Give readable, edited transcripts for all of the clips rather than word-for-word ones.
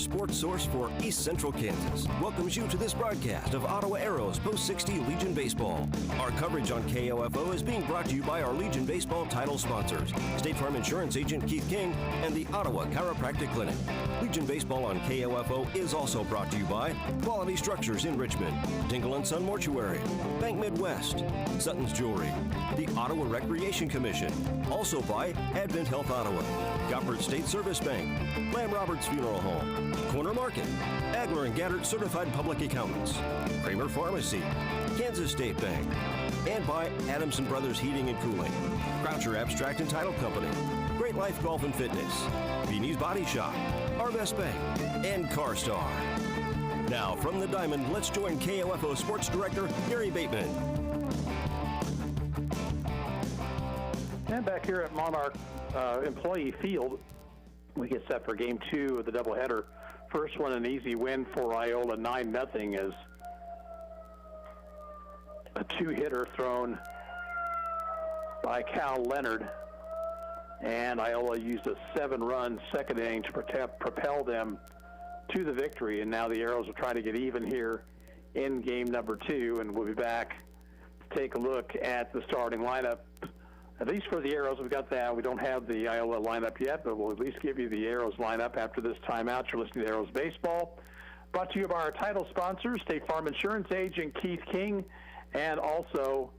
sports source for East Central Kansas, welcomes you to this broadcast of Ottawa Arrows Post 60 Legion Baseball. Our coverage on KOFO is being brought to you by our Legion Baseball title sponsors, State Farm Insurance Agent Keith King and the Ottawa Chiropractic Clinic. Legion Baseball on KOFO is also brought to you by Quality Structures in Richmond, Dingle & Son Mortuary, Bank Midwest, Sutton's Jewelry, the Ottawa Recreation Commission, also by Advent Health Ottawa, Goppert State Service Bank, Lamb Roberts Funeral Home, Corner Market, Agler and Gaddard Certified Public Accountants, Kramer Pharmacy, Kansas State Bank, and by Adamson Brothers Heating and Cooling, Croucher Abstract and Title Company, Great Life Golf and Fitness, Beanie's Body Shop, Arvest Bank, and CarStar. Now, from the Diamond, let's join KOFO Sports Director Gary Bateman. And back here at Monarch Employee Field, we get set for Game 2 of the doubleheader. First one, an easy win for Iola, 9-0, as a two-hitter thrown by Cal Leonard. And Iola used a 7-run second inning to propel them to the victory. And now the Arrows will try to get even here in game number 2. And we'll be back to take a look at the starting lineup. At least for the Arrows, we've got that. We don't have the Iola lineup yet, but we'll at least give you the Arrows lineup after this timeout. You're listening to Arrows Baseball. Brought to you by our title sponsors, State Farm Insurance Agent Keith King, and also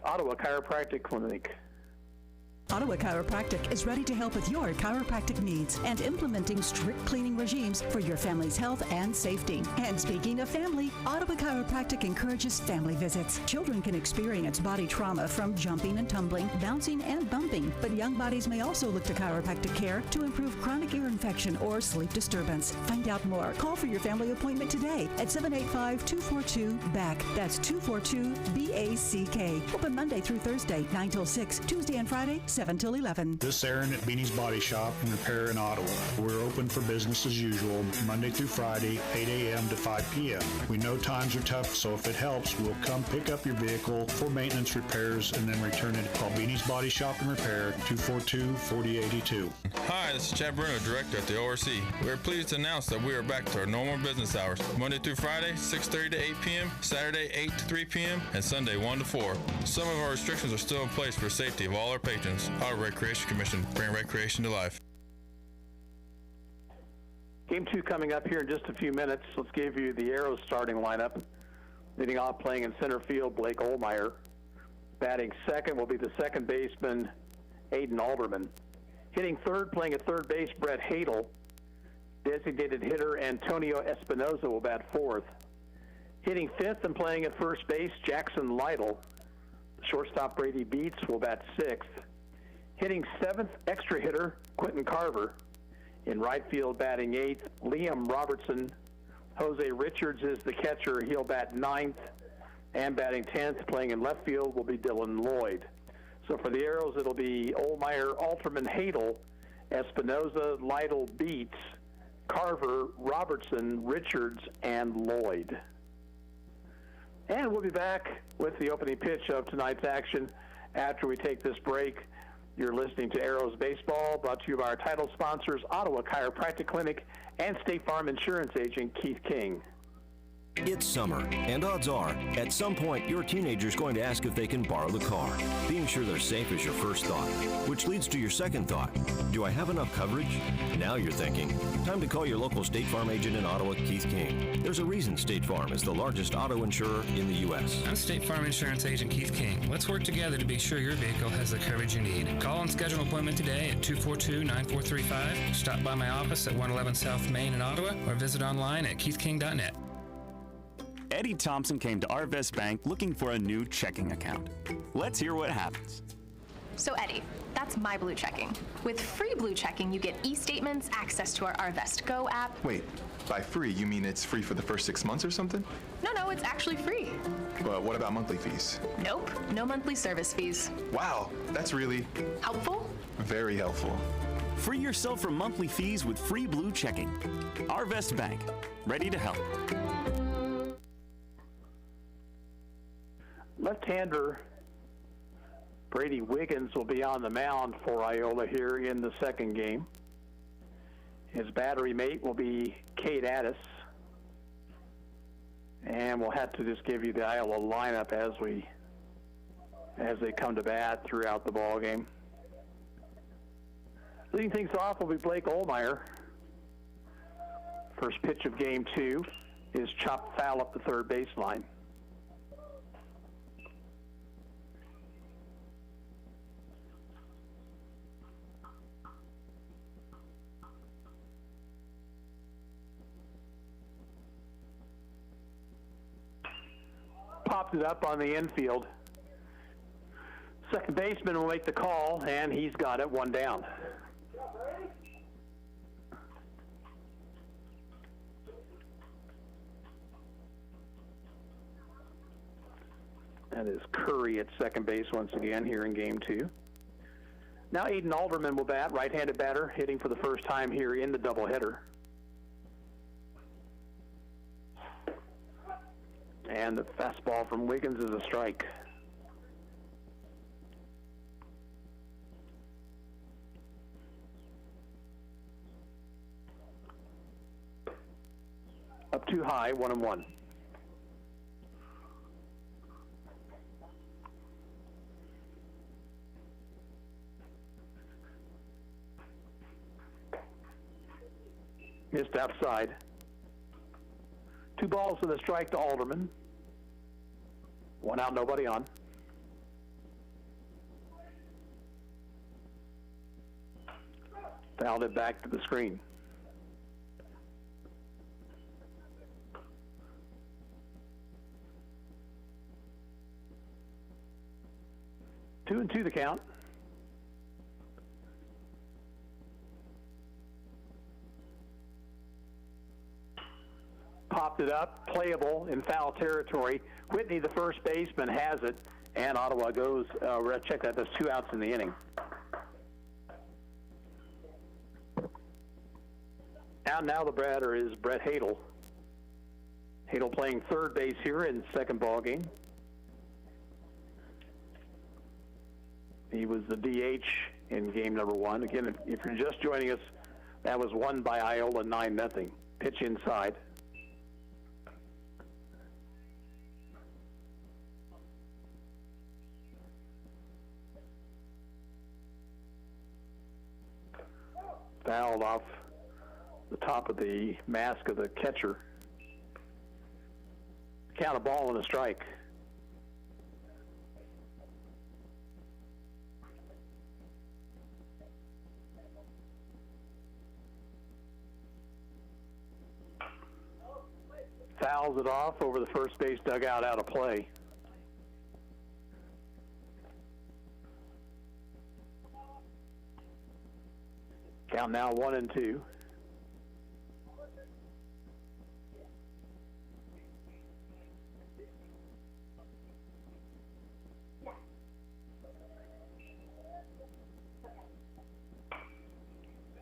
Ottawa Chiropractic Clinic. Ottawa Chiropractic is ready to help with your chiropractic needs and implementing strict cleaning regimes for your family's health and safety. And speaking of family, Ottawa Chiropractic encourages family visits. Children can experience body trauma from jumping and tumbling, bouncing and bumping, but young bodies may also look to chiropractic care to improve chronic ear infection or sleep disturbance. Find out more. Call for your family appointment today at 785-242-BACK. That's 242-BACK. Open Monday through Thursday, 9 till 6, Tuesday and Friday, 7 till 11. This is Aaron at Beanie's Body Shop and Repair in Ottawa. We're open for business as usual, Monday through Friday, 8 a.m. to 5 p.m. We know times are tough, so if it helps, we'll come pick up your vehicle for maintenance repairs and then return it. Call Beanie's Body Shop and Repair, 242-4082. Hi, this is Chad Bruno, Director at the ORC. We are pleased to announce that we are back to our normal business hours, Monday through Friday, 6:30 to 8 p.m., Saturday, 8 to 3 p.m., and Sunday, 1 to 4. Some of our restrictions are still in place for safety of all our patrons. Our Recreation Commission, bring recreation to life. Game 2 coming up here in just a few minutes. Let's give you the Arrows starting lineup. Leading off, playing in center field, Blake Ohlmeyer. Batting second will be the second baseman, Aiden Alderman. Hitting third, playing at third base, Brett Hadel. Designated hitter Antonio Espinoza will bat fourth. Hitting fifth and playing at first base, Jackson Lytle. Shortstop Brady Beats will bat sixth. Hitting seventh, extra hitter Quentin Carver. In right field, batting eighth, Liam Robertson. Jose Richards is the catcher. He'll bat ninth. And batting 10th, playing in left field, will be Dylan Lloyd. So for the Arrows, it'll be Ohlmeyer, Alterman, Hadel, Espinoza, Lytle, Beats, Carver, Robertson, Richards, and Lloyd. And we'll be back with the opening pitch of tonight's action after we take this break. You're listening to Arrows Baseball, brought to you by our title sponsors, Ottawa Chiropractic Clinic and State Farm Insurance Agent Keith King. It's summer, and odds are, at some point, your teenager's going to ask if they can borrow the car. Being sure they're safe is your first thought, which leads to your second thought. Do I have enough coverage? Now you're thinking, time to call your local State Farm agent in Ottawa, Keith King. There's a reason State Farm is the largest auto insurer in the U.S. I'm State Farm Insurance Agent Keith King. Let's work together to be sure your vehicle has the coverage you need. Call and schedule an appointment today at 242-9435. Stop by my office at 111 South Main in Ottawa or visit online at keithking.net. Eddie Thompson came to Arvest Bank looking for a new checking account. Let's hear what happens. So Eddie, that's my Blue Checking. With free Blue Checking, you get e-statements, access to our Arvest Go app. Wait, by free, you mean it's free for the first 6 months or something? No, it's actually free. But what about monthly fees? Nope, no monthly service fees. Wow, that's really helpful? Very helpful. Free yourself from monthly fees with free Blue Checking. Arvest Bank, ready to help. Left-hander Brady Wiggins will be on the mound for Iola here in the second game. His battery mate will be Kate Addis. And we'll have to just give you the Iola lineup as they come to bat throughout the ball game. Leading things off will be Blake Ohlmeyer. First pitch of game 2 is chopped foul up the third baseline. Popped it up on the infield. Second baseman will make the call, and he's got it, one down. That is Curry at second base once again here in game 2. Now Aiden Alderman will bat, right-handed batter, hitting for the first time here in the doubleheader. And the fastball from Wiggins is a strike. Up too high, 1-1. Missed outside. 2 balls and a strike to Alderman. 1 out, nobody on. Fouled it back to the screen. Two and 2 the count. Popped it up, playable in foul territory. Whitney, the first baseman, has it, and Ottawa goes, check that, there's 2 outs in the inning. And now the batter is Brett Hadel. Hadel playing third base here in second ball game. He was the DH in game number 1. Again, if you're just joining us, that was won by Iola 9-0. Pitch inside. Fouled off the top of the mask of the catcher. Count a ball and a strike. Fouls it off over the first base dugout, out of play. Count now 1-2.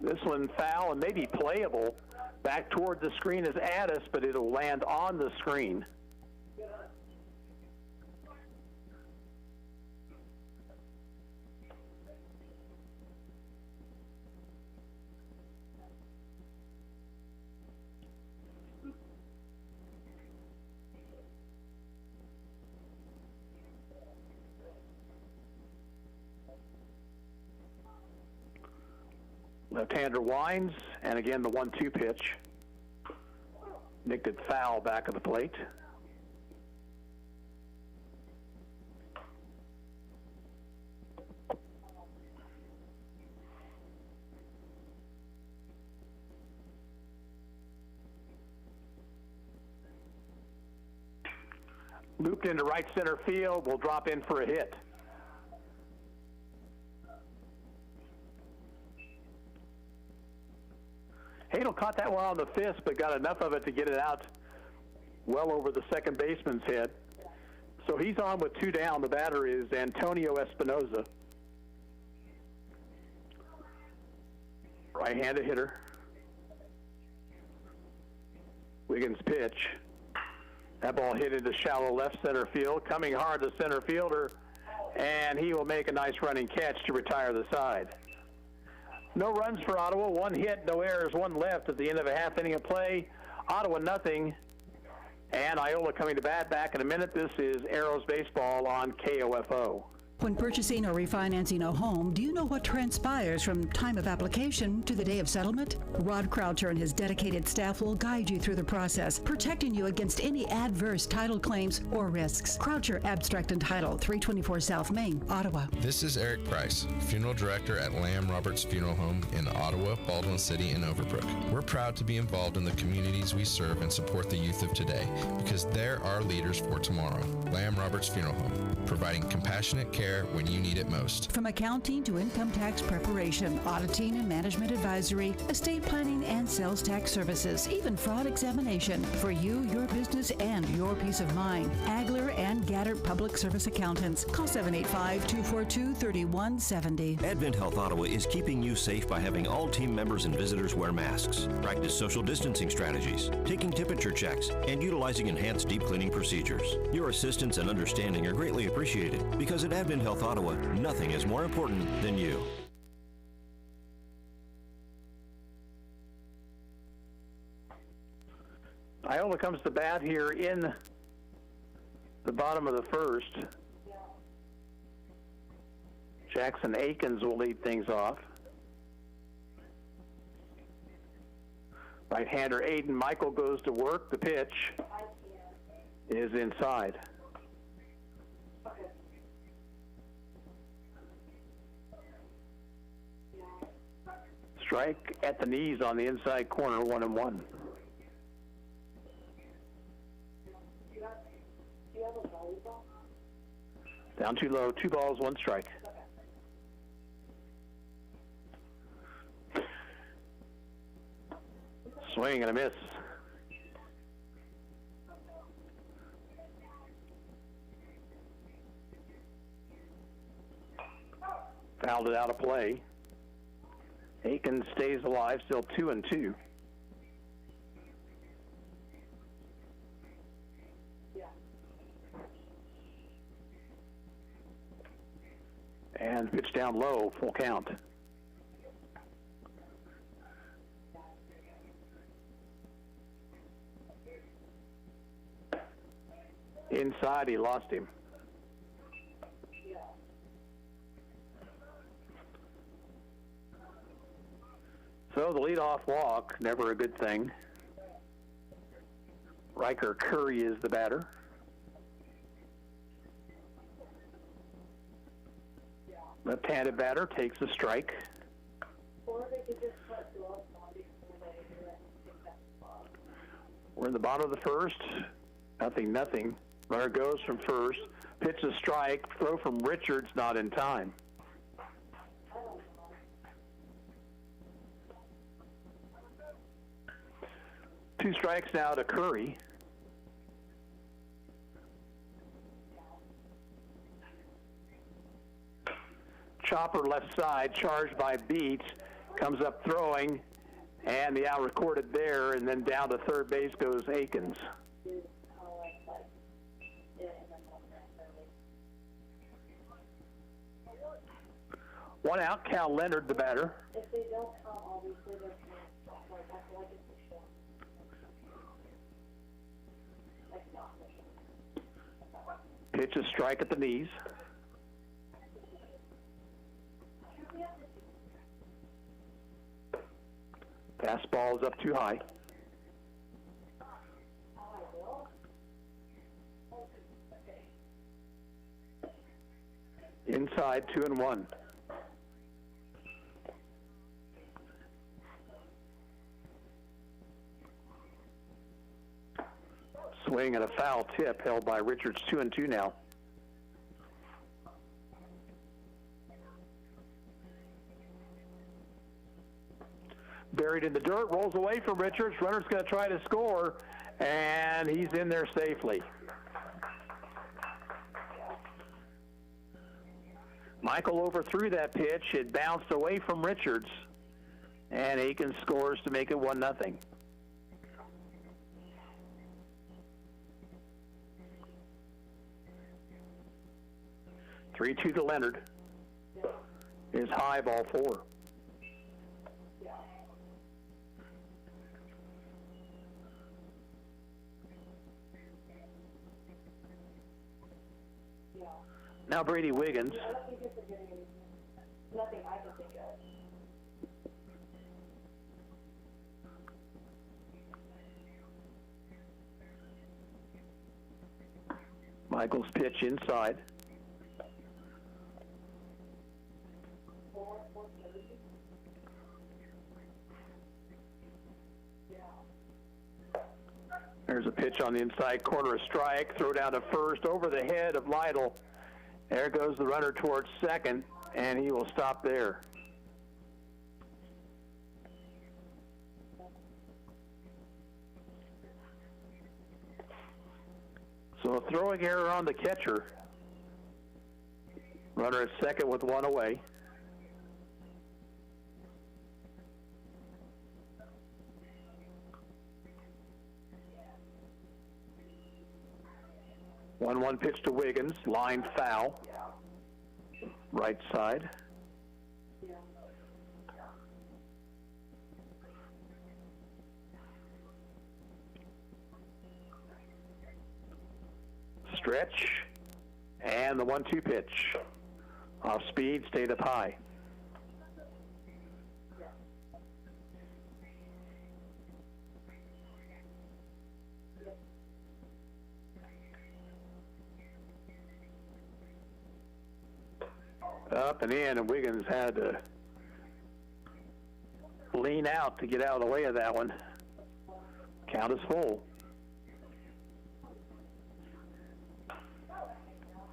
This one foul and maybe playable. Back toward the screen is Addis, but it'll land on the screen. Left-hander winds, and again the 1-2 pitch. Nicked it foul back of the plate. Looped into right center field, will drop in for a hit. Hadel caught that one on the fist, but got enough of it to get it out well over the second baseman's head. So he's on with 2 down. The batter is Antonio Espinoza. Right-handed hitter. Wiggins pitch. That ball hit into shallow left center field. Coming hard, the center fielder, and he will make a nice running catch to retire the side. No runs for Ottawa, 1 hit, no errors, 1 left at the end of a half inning of play. Ottawa nothing, and Iola coming to bat. Back in a minute. This is Arrows Baseball on KOFO. When purchasing or refinancing a home, do you know what transpires from time of application to the day of settlement? Rod Croucher and his dedicated staff will guide you through the process, protecting you against any adverse title claims or risks. Croucher, Abstract and Title, 324 South Main, Ottawa. This is Eric Price, Funeral Director at Lamb Roberts Funeral Home in Ottawa, Baldwin City, and Overbrook. We're proud to be involved in the communities we serve and support the youth of today because they're our leaders for tomorrow. Lamb Roberts Funeral Home, providing compassionate care when you need it most. From accounting to income tax preparation, auditing and management advisory, estate planning and sales tax services, even fraud examination for you, your business, and your peace of mind. Agler and Gaddert Public Service Accountants. Call 785-242-3170. Advent Health Ottawa is keeping you safe by having all team members and visitors wear masks, practice social distancing strategies, taking temperature checks, and utilizing enhanced deep cleaning procedures. Your assistance and understanding are greatly appreciated because at Advent Health Ottawa, nothing is more important than you. Iola comes to bat here in the bottom of the first. Jackson Akins will lead things off. Right-hander Aiden Michael goes to work. The pitch is inside. Strike at the knees on the inside corner, 1-1. Down too low, 2 balls, 1 strike. Swing and a miss. Fouled it out of play. Aiken stays alive, still 2-2. And pitch down low, full count. Inside, he lost him. So the leadoff walk, never a good thing. Riker Curry is the batter. Left-handed batter takes a strike. We're in the bottom of the first. 0-0. Runner goes from first. Pitch a strike. Throw from Richards, not in time. Two strikes now to Curry. Chopper left side, charged by Beats, comes up throwing, and the out recorded there, and then down to third base goes Akins. One out, Cal Leonard, the batter. If they don't come, obviously they're Pitch a strike at the knees. Fastball is up too high. Inside, 2-1. Swing and a foul tip held by Richards, 2-2 now. Buried in the dirt, rolls away from Richards. Runner's going to try to score, and he's in there safely. Michael overthrew that pitch. It bounced away from Richards, and Aiken scores to make it 1-0. Three-two to Leonard. Is high, ball 4. Now Brady Wiggins. Nothing I can think of. Michael's pitch inside. There's a pitch on the inside corner, a strike, throw down to first, over the head of Lytle. There goes the runner towards second, and he will stop there. So a throwing error on the catcher. Runner at second with one away. One pitch to Wiggins, line foul, right side. Stretch, and the 1-2 pitch. Off speed, stayed up high. Up and in, and Wiggins had to lean out to get out of the way of that one. Count is full.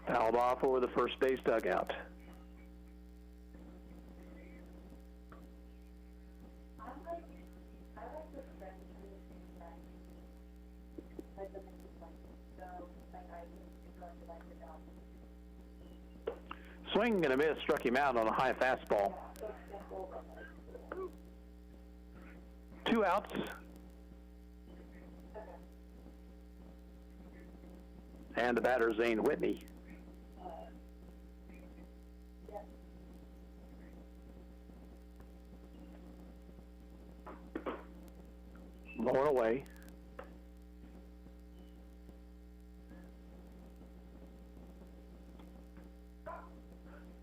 Fouled off over the first base dugout. Swing and a miss, struck him out on a high fastball. 2 outs. And the batter, Zane Whitney. Lower away.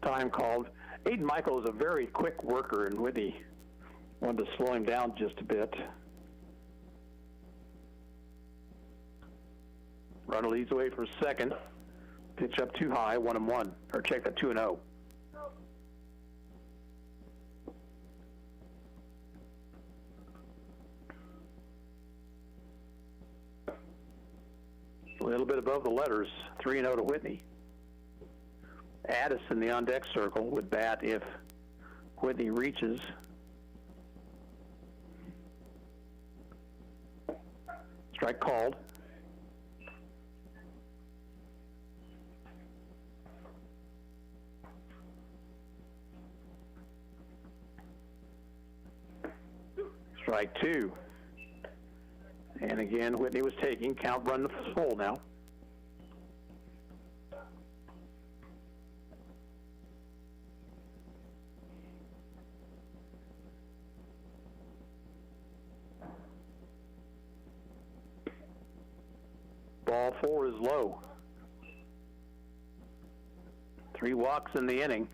Time called. Aiden Michael is a very quick worker, and Whitney wanted to slow him down just a bit. Runner leads away for second. Pitch up too high, 1-1. Or check that, 2-0. A little bit above the letters, 3-0 to Whitney. Addison, the on-deck circle, would bat if Whitney reaches. Strike called. Strike 2. And again, Whitney was taking. Count run full now. Ball 4 is low. 3 walks in the inning.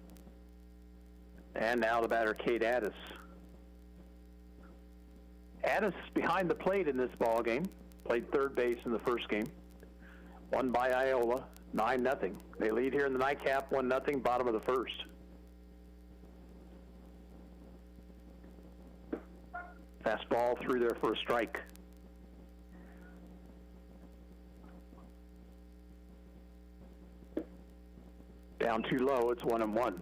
And now the batter, Cade Addis. Addis behind the plate in this ball game. Played third base in the first game. Won by Iola, 9-0. They lead here in the nightcap, 1-0, bottom of the first. Fastball through there for a strike. Down too low, it's 1-1.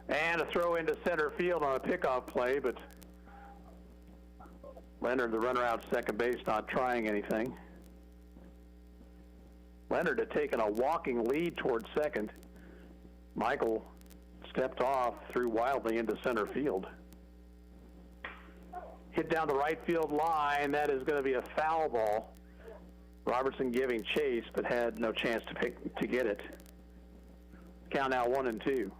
And a throw into center field on a pickoff play, but Leonard, the runner out second base, not trying anything. Leonard had taken a walking lead towards second. Michael stepped off, threw wildly into center field. Hit down the right field line. That is going to be a foul ball. Robertson giving chase, but had no chance to get it. Count now 1-2.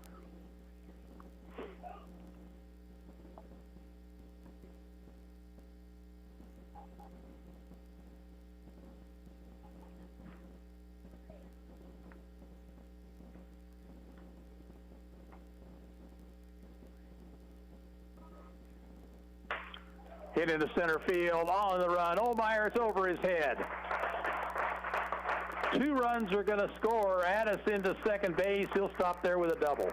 Hit into center field, on the run. Ohlmeyer's over his head. 2 runs are going to score. Addis into second base. He'll stop there with a double.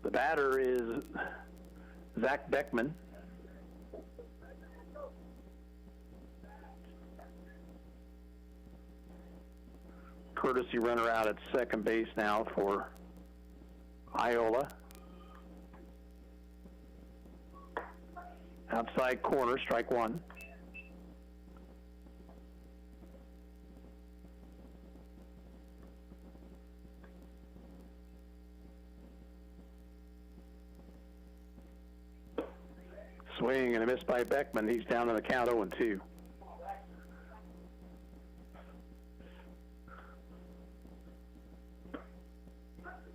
The batter is Zach Beckman. Courtesy runner out at second base now for Iola. Outside corner, strike 1. Swing and a miss by Beckman. He's down on the count 0-2.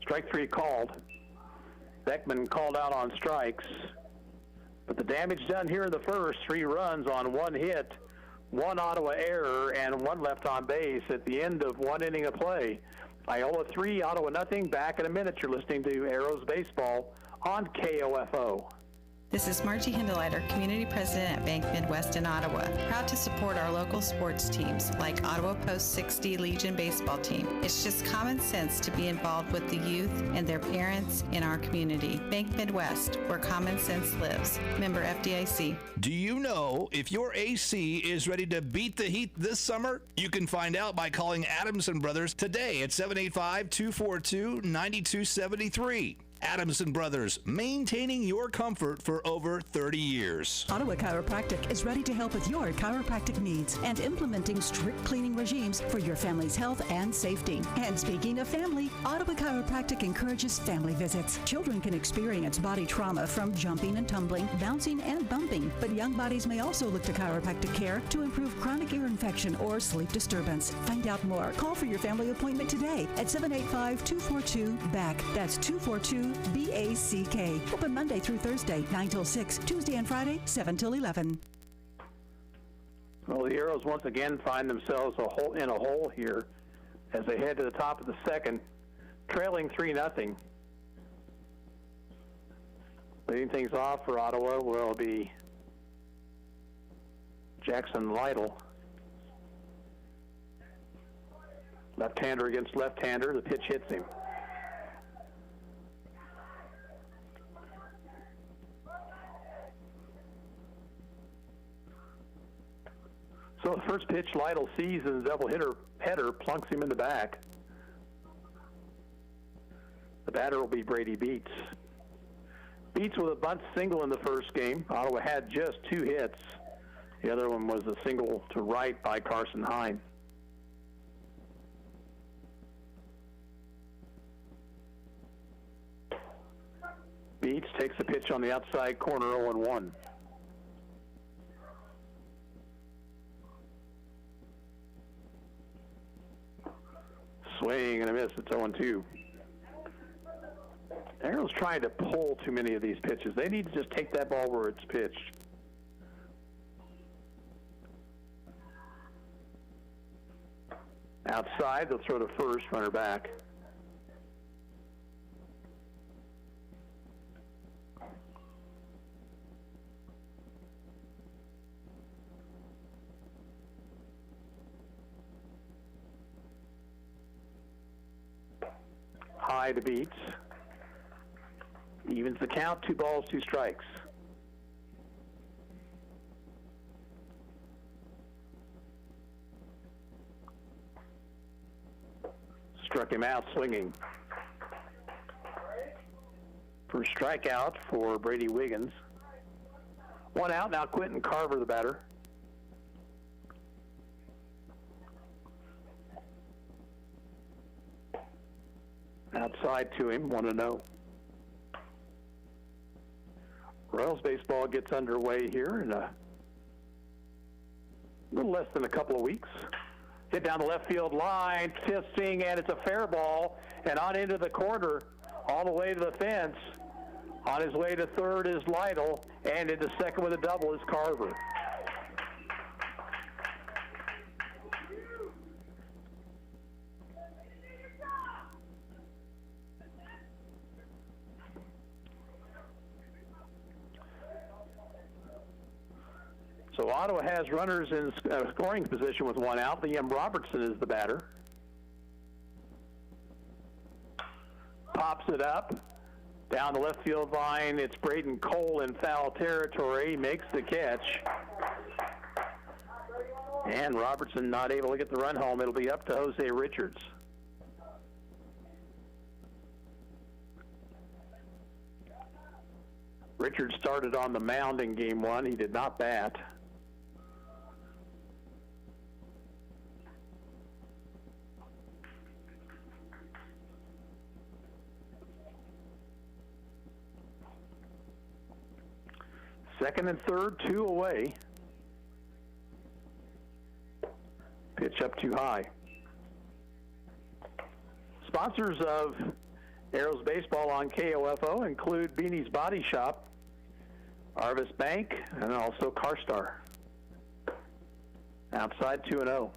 Strike 3 called. Beckman called out on strikes. But the damage done here in the first, 3 runs on 1 hit, 1 Ottawa error, and 1 left on base at the end of 1 inning of play. Iola 3, Ottawa nothing. Back in a minute. You're listening to Arrows Baseball on KOFO. This is Margie Hindeleiter, Community President at Bank Midwest in Ottawa. Proud to support our local sports teams like Ottawa Post 60 Legion Baseball Team. It's just common sense to be involved with the youth and their parents in our community. Bank Midwest, where common sense lives. Member FDIC. Do you know if your AC is ready to beat the heat this summer? You can find out by calling Adamson Brothers today at 785-242-9273. Adamson Brothers, maintaining your comfort for over 30 years. Ottawa Chiropractic is ready to help with your chiropractic needs and implementing strict cleaning regimes for your family's health and safety. And speaking of family, Ottawa Chiropractic encourages family visits. Children can experience body trauma from jumping and tumbling, bouncing and bumping, but young bodies may also look to chiropractic care to improve chronic ear infection or sleep disturbance. Find out more. Call for your family appointment today at 785-242-BACK. That's 242 BACK. Open Monday through Thursday, 9 till 6. Tuesday and Friday, 7 till 11. Well, the Arrows once again find themselves in a hole here as they head to the top of the second, trailing 3-0. Leading things off for Ottawa will be Jackson Lytle. Left-hander against left-hander. The pitch hits him. So the first pitch Lytle sees and the double header plunks him in the back. The batter will be Brady Beets. Beets with a bunt single in the first game. Ottawa had just 2 hits. The other one was a single to right by Carson Hine. Beets takes the pitch on the outside corner, 0-1. Swing and a miss. It's 0-2. Arrow's trying to pull too many of these pitches. They need to just take that ball where it's pitched. Outside, they'll throw to first, runner back. High to Beets. Evens the count, 2 balls, 2 strikes. Struck him out swinging. First strikeout for Brady Wiggins. 1 out, now Quentin Carver, the batter. Outside to him, 1-0. Royals baseball gets underway here in a little less than a couple of weeks. Hit down the left field line, fisting, and it's a fair ball, and on into the corner, all the way to the fence. On his way to third is Lytle, and into second with a double is Carver. So Ottawa has runners in scoring position with one out. Liam Robertson is the batter. Pops it up. Down the left field line, it's Braden Cole in foul territory. Makes the catch. And Robertson not able to get the run home. It'll be up to Jose Richards. Richards started on the mound in game one. He did not bat. Second and third, 2 away. Pitch up too high. Sponsors of Arrows Baseball on KOFO include Beanie's Body Shop, Arvis Bank, and also CarStar. Outside 2-0.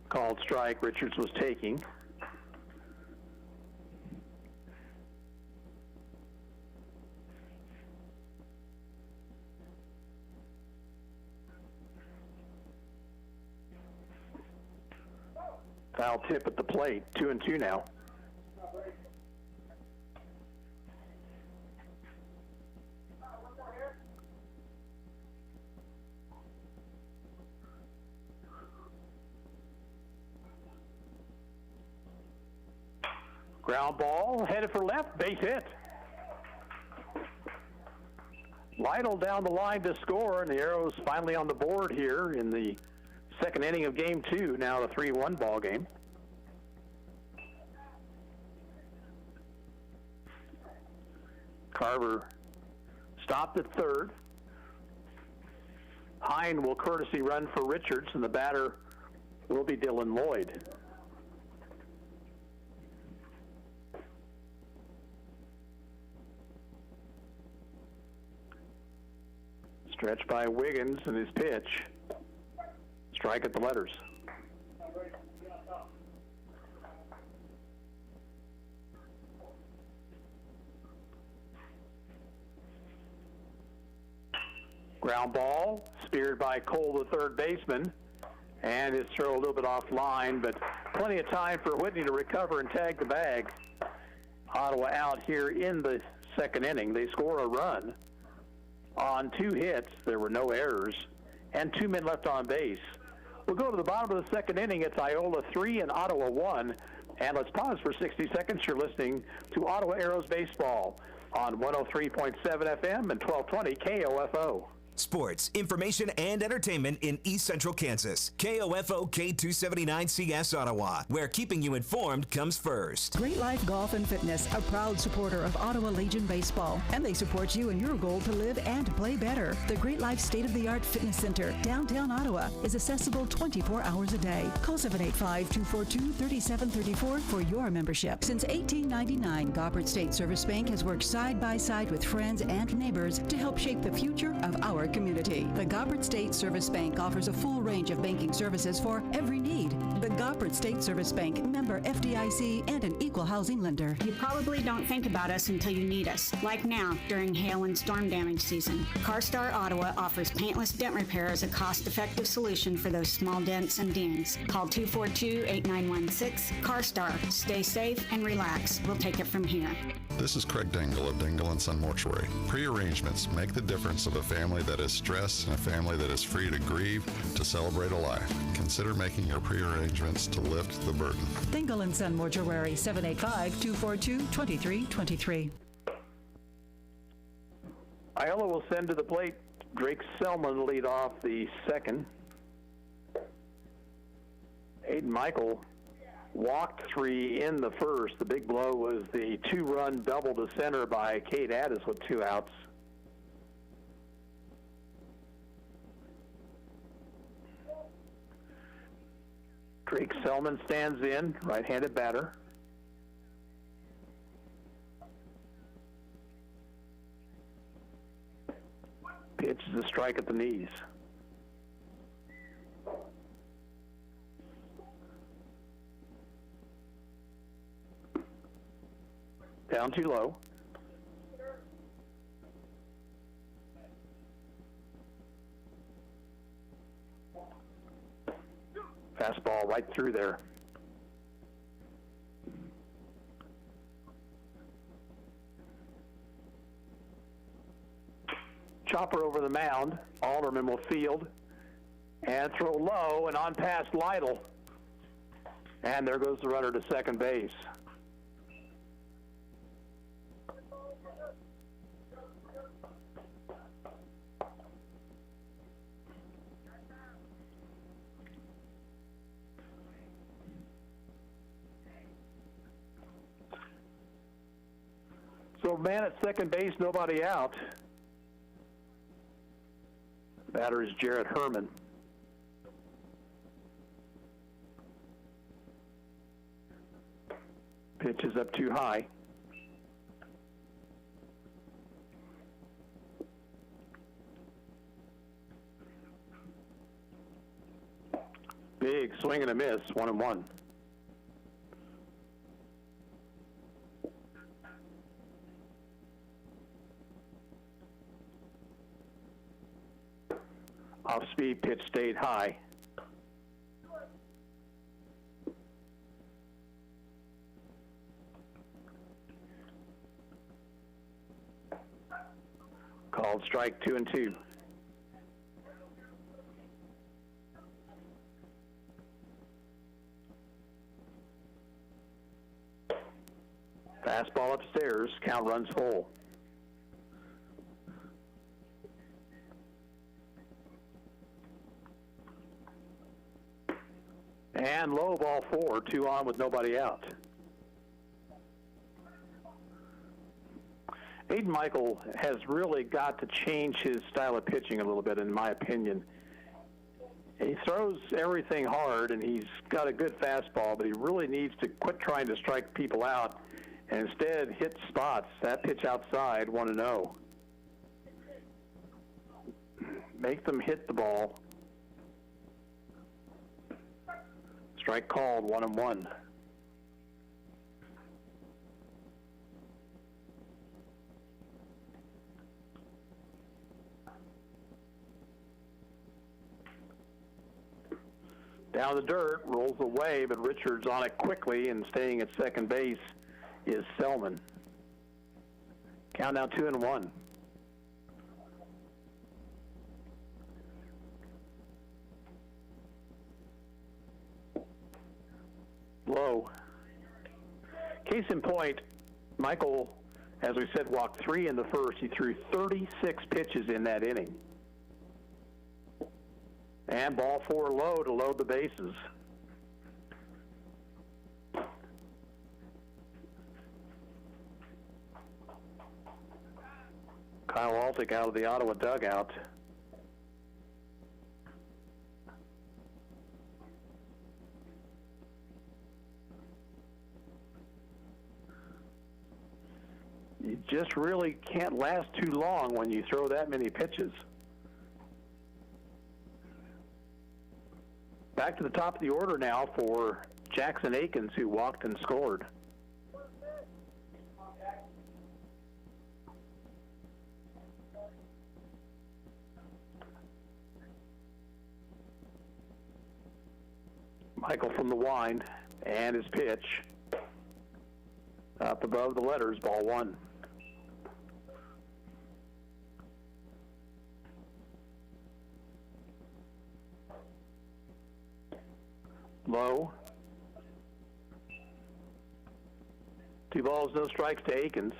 Called strike, Richards was taking. Foul tip at the plate, 2-2 now. Ground ball, headed for left, base hit. Lytle down the line to score, and the Arrows finally on the board here in the second inning of game two, now the 3-1 ball game. Carver stopped at third. Hine will courtesy run for Richards, and the batter will be Dylan Lloyd. Stretch by Wiggins and his pitch. Strike at the letters. Ground ball, speared by Cole, the third baseman, and his throw a little bit offline, but plenty of time for Whitney to recover and tag the bag. Ottawa out here in the second inning. They score a run on 2 hits. There were no errors, and 2 men left on base. We'll go to the bottom of the second inning. It's Iola 3 and Ottawa 1. And let's pause for 60 seconds. You're listening to Ottawa Arrows Baseball on 103.7 FM and 1220 KOFO. Sports, information, and entertainment in East Central Kansas. KOFO K279CS Ottawa, where keeping you informed comes first. Great Life Golf and Fitness, a proud supporter of Ottawa Legion Baseball, and they support you in your goal to live and play better. The Great Life State-of-the-Art Fitness Center, downtown Ottawa, is accessible 24 hours a day. Call 785-242-3734 for your membership. Since 1899, Goppert State Service Bank has worked side by side with friends and neighbors to help shape the future of our community. The Goppert State Service Bank offers a full range of banking services for every need. The Goppert State Service Bank, member FDIC, and an equal housing lender. You probably don't think about us until you need us, like now during hail and storm damage season. CarStar Ottawa offers paintless dent repair as a cost-effective solution for those small dents and dings. Call 242-8916. CarStar. Stay safe and relax. We'll take it from here. This is Craig Dingle of Dingle & Son Mortuary. Pre-arrangements make the difference of a family that is stressed and a family that is free to grieve, to celebrate a life. Consider making your pre-arrangements to lift the burden. Dingle & Son Mortuary, 785-242-2323. Iola will send to the plate. Drake Selman lead off the second. Aiden Michael walked 3 in the first. The big blow was the 2-run double to center by Kate Addis with 2 outs. Drake Selman stands in, right-handed batter. Pitch is a strike at the knees. Down too low. Fastball right through there. Chopper over the mound. Alderman will field and throw low and on past Lytle. And there goes the runner to second base. So man at second base, nobody out. Batter is Jarrett Herman. Pitch is up too high. Big swing and a miss, 1-1. Off-speed pitch stayed high. Called strike 2-2. Fastball upstairs, count runs full. And low, ball 4, 2 on with nobody out. Aiden Michael has really got to change his style of pitching a little bit, in my opinion. He throws everything hard, and he's got a good fastball, but he really needs to quit trying to strike people out and instead hit spots. That pitch outside, 1-0. Make them hit the ball. Strike called, 1-1. Down the dirt, rolls away, but Richards on it quickly, and staying at second base is Selman. Count now 2-1. Low. Case in point, Michael, as we said, walked 3 in the first. He threw 36 pitches in that inning. And ball 4 low to load the bases. Kyle Altick out of the Ottawa dugout. You just really can't last too long when you throw that many pitches. Back to the top of the order now for Jackson Akins, who walked and scored. Michael from the wind, and his pitch up above the letters, ball 1. Low. 2 balls, no strikes to Akins.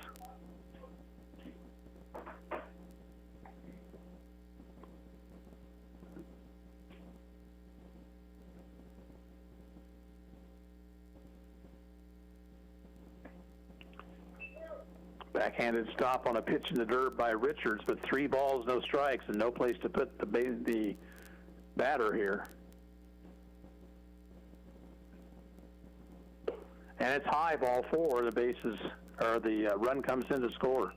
Backhanded stop on a pitch in the dirt by Richards, but 3 balls, no strikes, and no place to put the batter here. And it's high, ball 4. The bases, or the run comes in to score.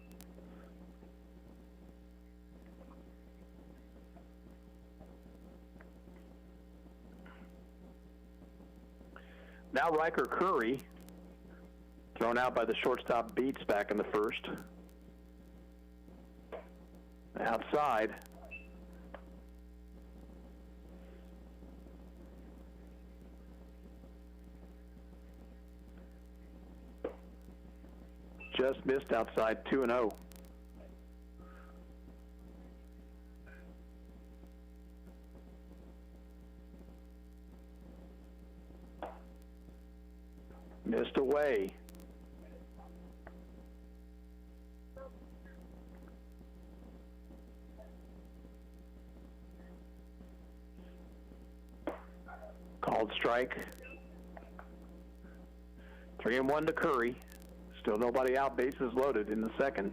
Now Riker Curry, thrown out by the shortstop Beats back in the first. Outside. Just missed outside, 2-0. Missed away. Called strike. 3-1 to Curry. Still nobody out, bases loaded in the second.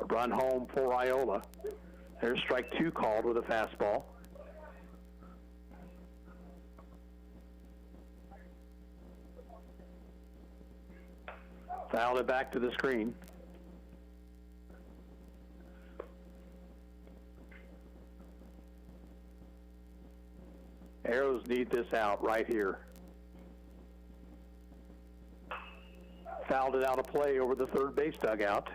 A run home for Iola. There's strike 2 called with a fastball. Fouled it back to the screen. Arrows need this out right here. Fouled it out of play over the third base dugout.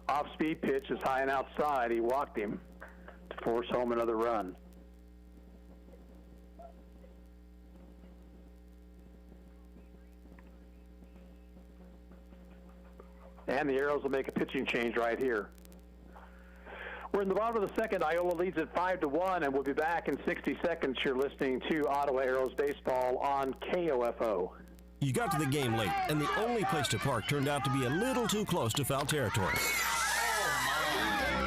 Off-speed pitch is high and outside. He walked him to force home another run. And the Arrows will make a pitching change right here. We're in the bottom of the second. Iola leads at 5-1, and we'll be back in 60 seconds. You're listening to Ottawa Arrows Baseball on KOFO. You got to the game late, and the only place to park turned out to be a little too close to foul territory.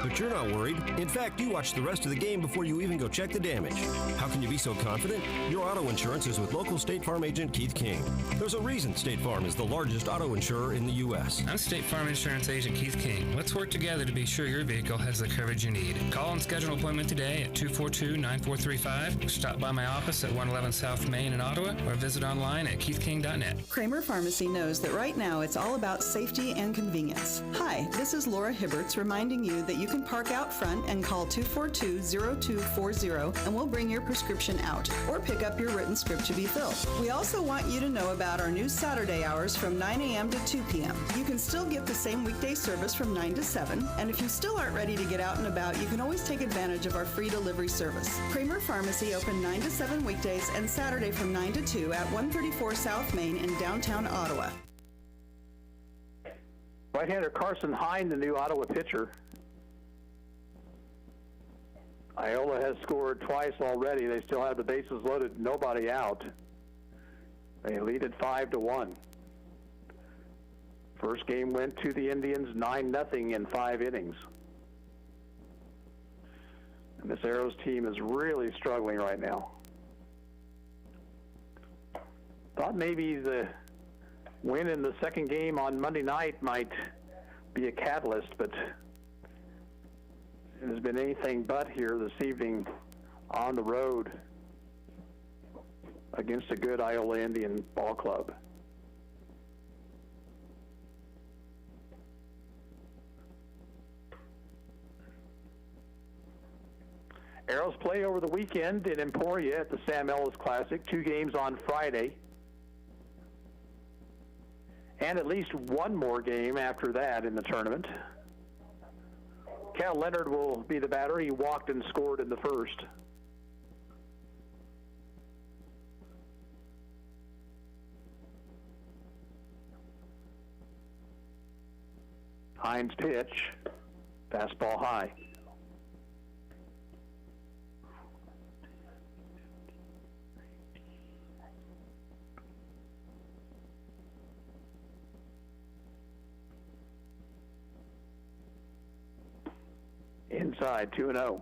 But you're not worried. In fact, you watch the rest of the game before you even go check the damage. How can you be so confident? Your auto insurance is with local State Farm agent Keith King. There's a reason State Farm is the largest auto insurer in the U.S. I'm State Farm Insurance Agent Keith King. Let's work together to be sure your vehicle has the coverage you need. Call and schedule an appointment today at 242-9435. Stop by my office at 111 South Main in Ottawa, or visit online at keithking.net. Kramer Pharmacy knows that right now it's all about safety and convenience. Hi, this is Laura Hibberts reminding you that you can park out front and call 242-0240 and we'll bring your prescription out or pick up your written script to be filled. We also want you to know about our new Saturday hours from 9 a.m. to 2 p.m. You can still get the same weekday service from 9 to 7, and if you still aren't ready to get out and about, you can always take advantage of our free delivery service. Kramer Pharmacy open 9 to 7 weekdays and Saturday from 9 to 2 at 134 South Main in downtown Ottawa. Right-hander Carson Hine, the new Ottawa pitcher. Iola has scored twice already. They still have the bases loaded, nobody out. They lead at 5-1. First game went to the Indians 9-0 in 5 innings. And this Arrows team is really struggling right now. Thought maybe the win in the second game on Monday night might be a catalyst, but it has been anything but here this evening on the road against a good Iola Indian ball club. Arrows play over the weekend in Emporia at the Sam Ellis Classic. 2 games on Friday. And at least one more game after that in the tournament. Cal Leonard will be the batter. He walked and scored in the first. Hines pitch, fastball high. inside, 2-0.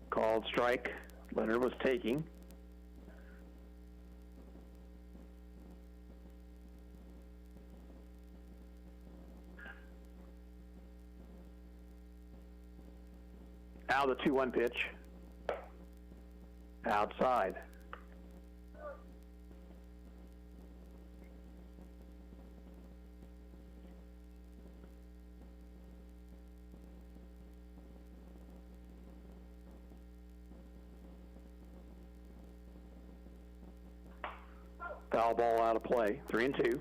Called strike. Leonard was taking. Now the 2-1 pitch. Outside. Foul ball out of play. 3-2.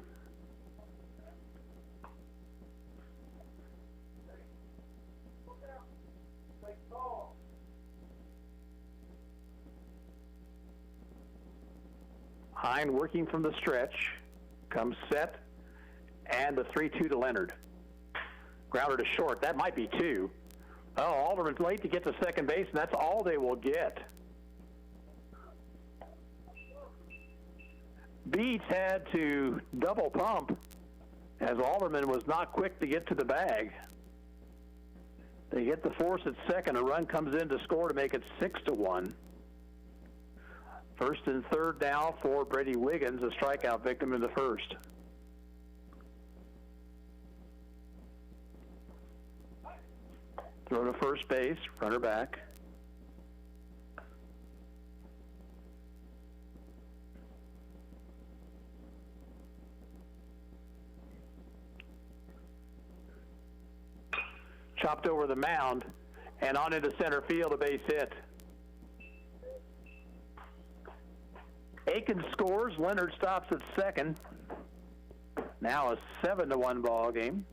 Hine working from the stretch, comes set, and the 3-2 to Leonard. Grounder to short. That might be 2. Oh, Alderman's late to get to second base, and that's all they will get. Beats had to double pump as Alderman was not quick to get to the bag. They get the force at second. A run comes in to score to make it 6-1. First and third now for Brady Wiggins, a strikeout victim in the first. Throw to first base, runner back. Chopped over the mound and on into center field, a base hit. Aiken scores. Leonard stops at second. Now a 7-1 ball game.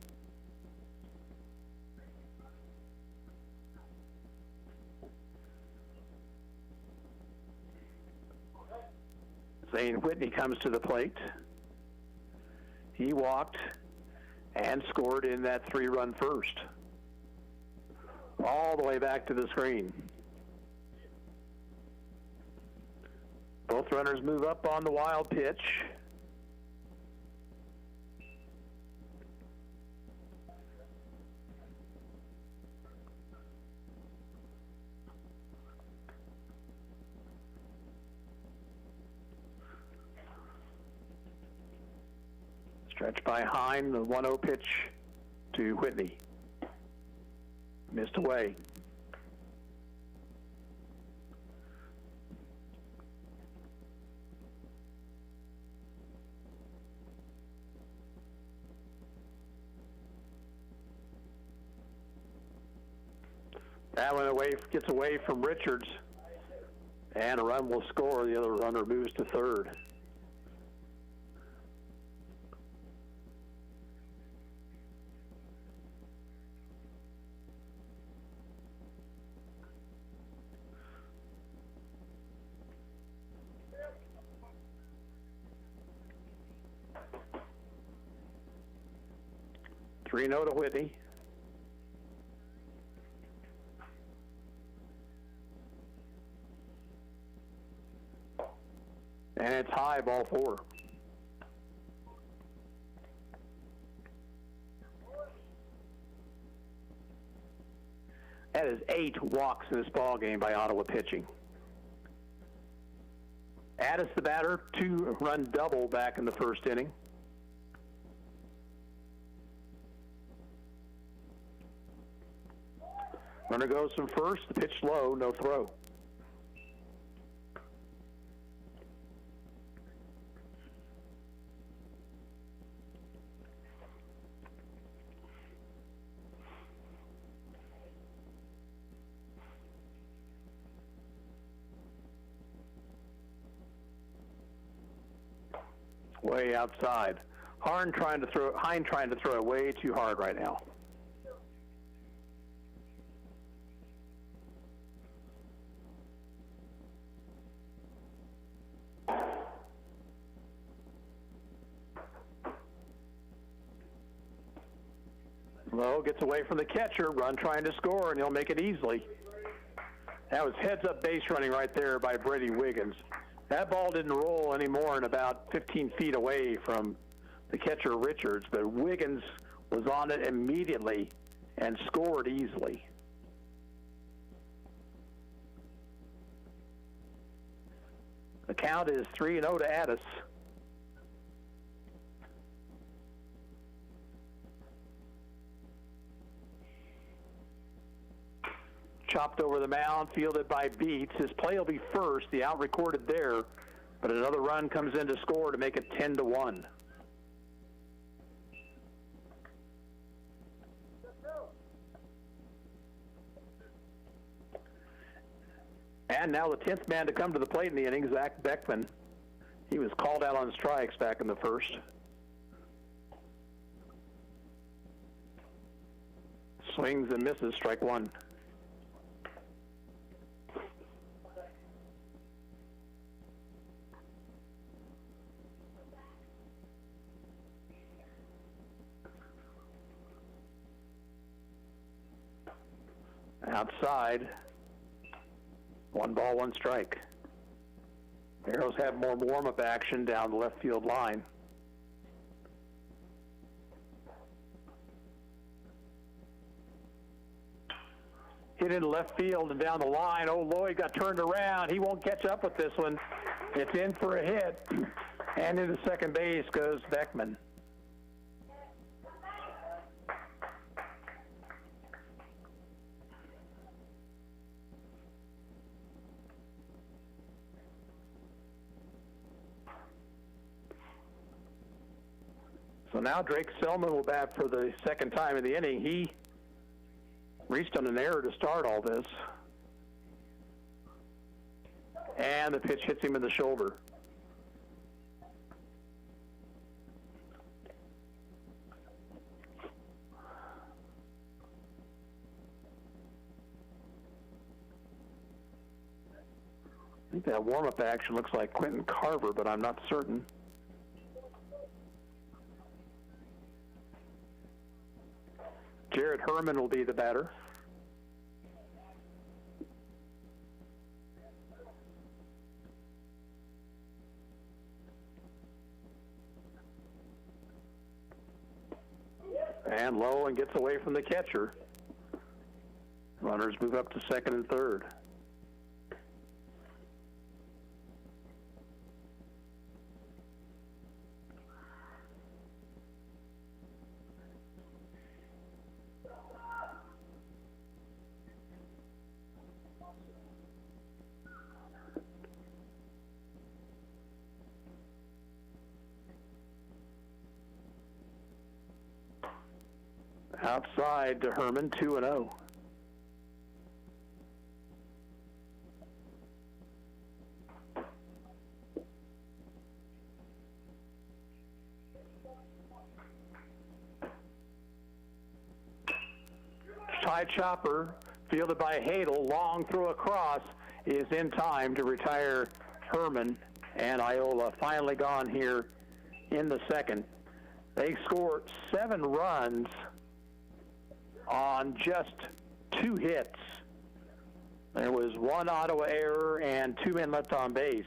Zane Whitney comes to the plate. He walked and scored in that 3-run first. All the way back to the screen. Both runners move up on the wild pitch. Stretch by Hine, the 1-0 pitch to Whitney. Missed away. That one gets away from Richards, and a run will score. The other runner moves to third. Three-0 to Whitney. And it's high, ball 4. That is 8 walks in this ball game by Ottawa pitching. Addis, the batter, 2-run double back in the first inning. Runner goes from first, the pitch low, no throw. Way outside. Hine trying to throw it way too hard right now. Lowe gets away from the catcher, run trying to score, and he'll make it easily. That was heads-up base running right there by Brady Wiggins. That ball didn't roll anymore and about 15 feet away from the catcher Richards, but Wiggins was on it immediately and scored easily. The count is 3-0 to Addis. Chopped over the mound, fielded by Beats. His play will be first, the out recorded there, but another run comes in to score to make it 10-1. And now the 10th man to come to the plate in the inning, Zach Beckman. He was called out on strikes back in the first. Swings and misses, strike one. Outside, 1 ball, 1 strike. Arrows have more warm-up action down the left field line. Hit into left field and down the line. Oh, Lloyd got turned around. He won't catch up with this one. It's in for a hit. And into second base goes Beckman. So now Drake Selman will bat for the second time in the inning. He reached on an error to start all this. And the pitch hits him in the shoulder. I think that warm-up action looks like Quentin Carver, but I'm not certain. Jared Herman will be the batter. And low and gets away from the catcher. Runners move up to second and third. Outside to Herman, 2-0. High chopper, fielded by Hadel. Long throw across is in time to retire Herman, and Iola finally gone here in the second. They scored 7 runs on just 2 hits. There was 1 Ottawa error and 2 men left on base.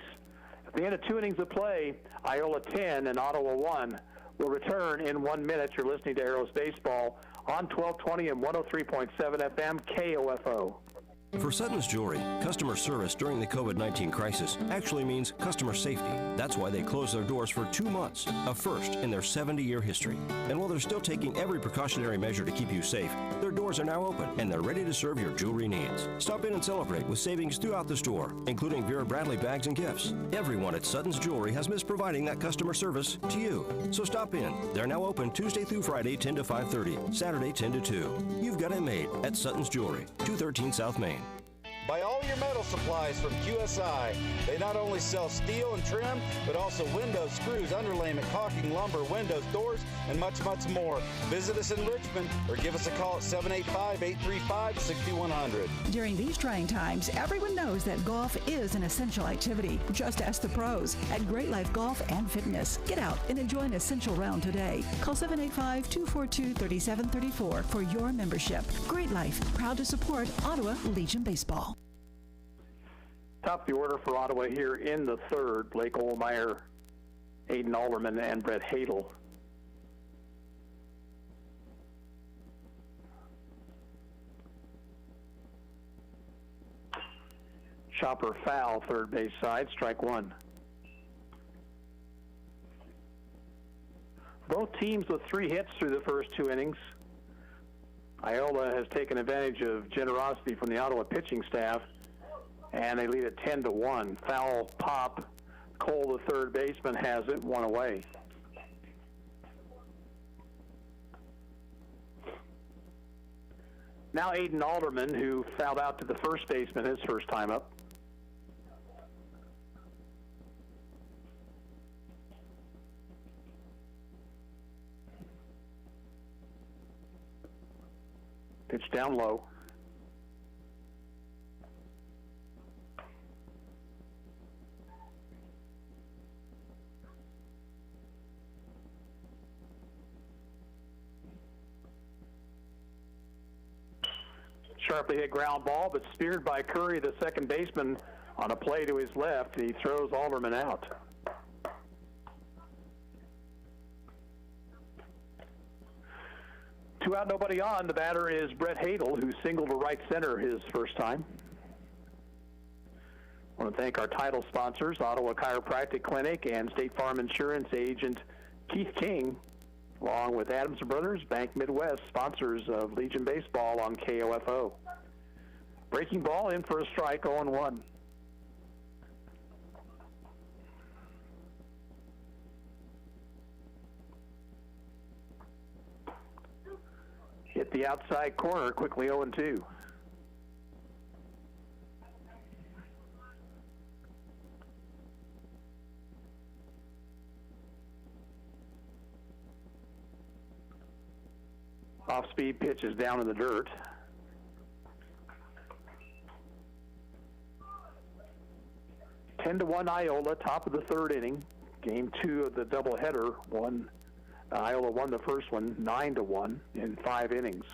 At the end of 2 innings of play, Iola 10 and Ottawa 1 will return in 1 minute. You're listening to Arrows Baseball on 1220 and 103.7 FM KOFO. For Sutton's Jewelry, customer service during the COVID-19 crisis actually means customer safety. That's why they closed their doors for 2 months, a first in their 70-year history. And while they're still taking every precautionary measure to keep you safe, their doors are now open and they're ready to serve your jewelry needs. Stop in and celebrate with savings throughout the store, including Vera Bradley bags and gifts. Everyone at Sutton's Jewelry has missed providing that customer service to you. So stop in. They're now open Tuesday through Friday, 10 to 5:30, Saturday, 10 to 2. You've got it made at Sutton's Jewelry, 213 South Main. Buy all your metal supplies from QSI. They not only sell steel and trim, but also windows, screws, underlayment, caulking, lumber, windows, doors, and much, much more. Visit us in Richmond or give us a call at 785-835-6100. During these trying times, everyone knows that golf is an essential activity. Just ask the pros at Great Life Golf and Fitness. Get out and enjoy an essential round today. Call 785-242-3734 for your membership. Great Life, proud to support Ottawa Legion Baseball. Top of the order for Ottawa here in the third, Blake Olmeyer, Aiden Alderman, and Brett Hadel. Chopper foul, third base side, strike one. Both teams with 3 hits through the first 2 innings. Iola has taken advantage of generosity from the Ottawa pitching staff, and they lead at 10-1. Foul pop. Cole, the third baseman, has it, 1 away. Now Aiden Alderman, who fouled out to the first baseman his first time up. Pitch down low. Sharply hit ground ball, but speared by Curry, the second baseman, on a play to his left. He throws Alderman out. Two out, nobody on. The batter is Brett Hadel, who singled to right center his first time. I want to thank our title sponsors, Ottawa Chiropractic Clinic and State Farm Insurance agent Keith King, along with Adams Brothers, Bank Midwest, sponsors of Legion Baseball on KOFO. Breaking ball in for a strike, 0-1. Hit the outside corner, quickly 0-2. Off-speed pitch is down in the dirt. Ten to 1 Iola, top of the third inning. Game 2 of the doubleheader. Iola won the first one 9-1 in 5 innings.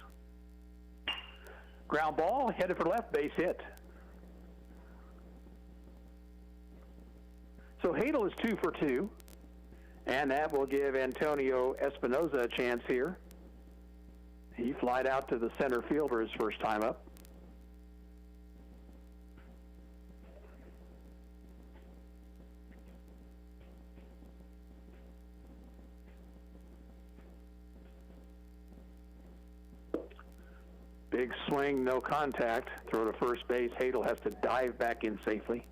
Ground ball headed for left, base hit. So Hadel is 2 for 2, and that will give Antonio Espinoza a chance here. He flied out to the center fielder his first time up. Big swing, no contact. Throw to first base. Hadel has to dive back in safely.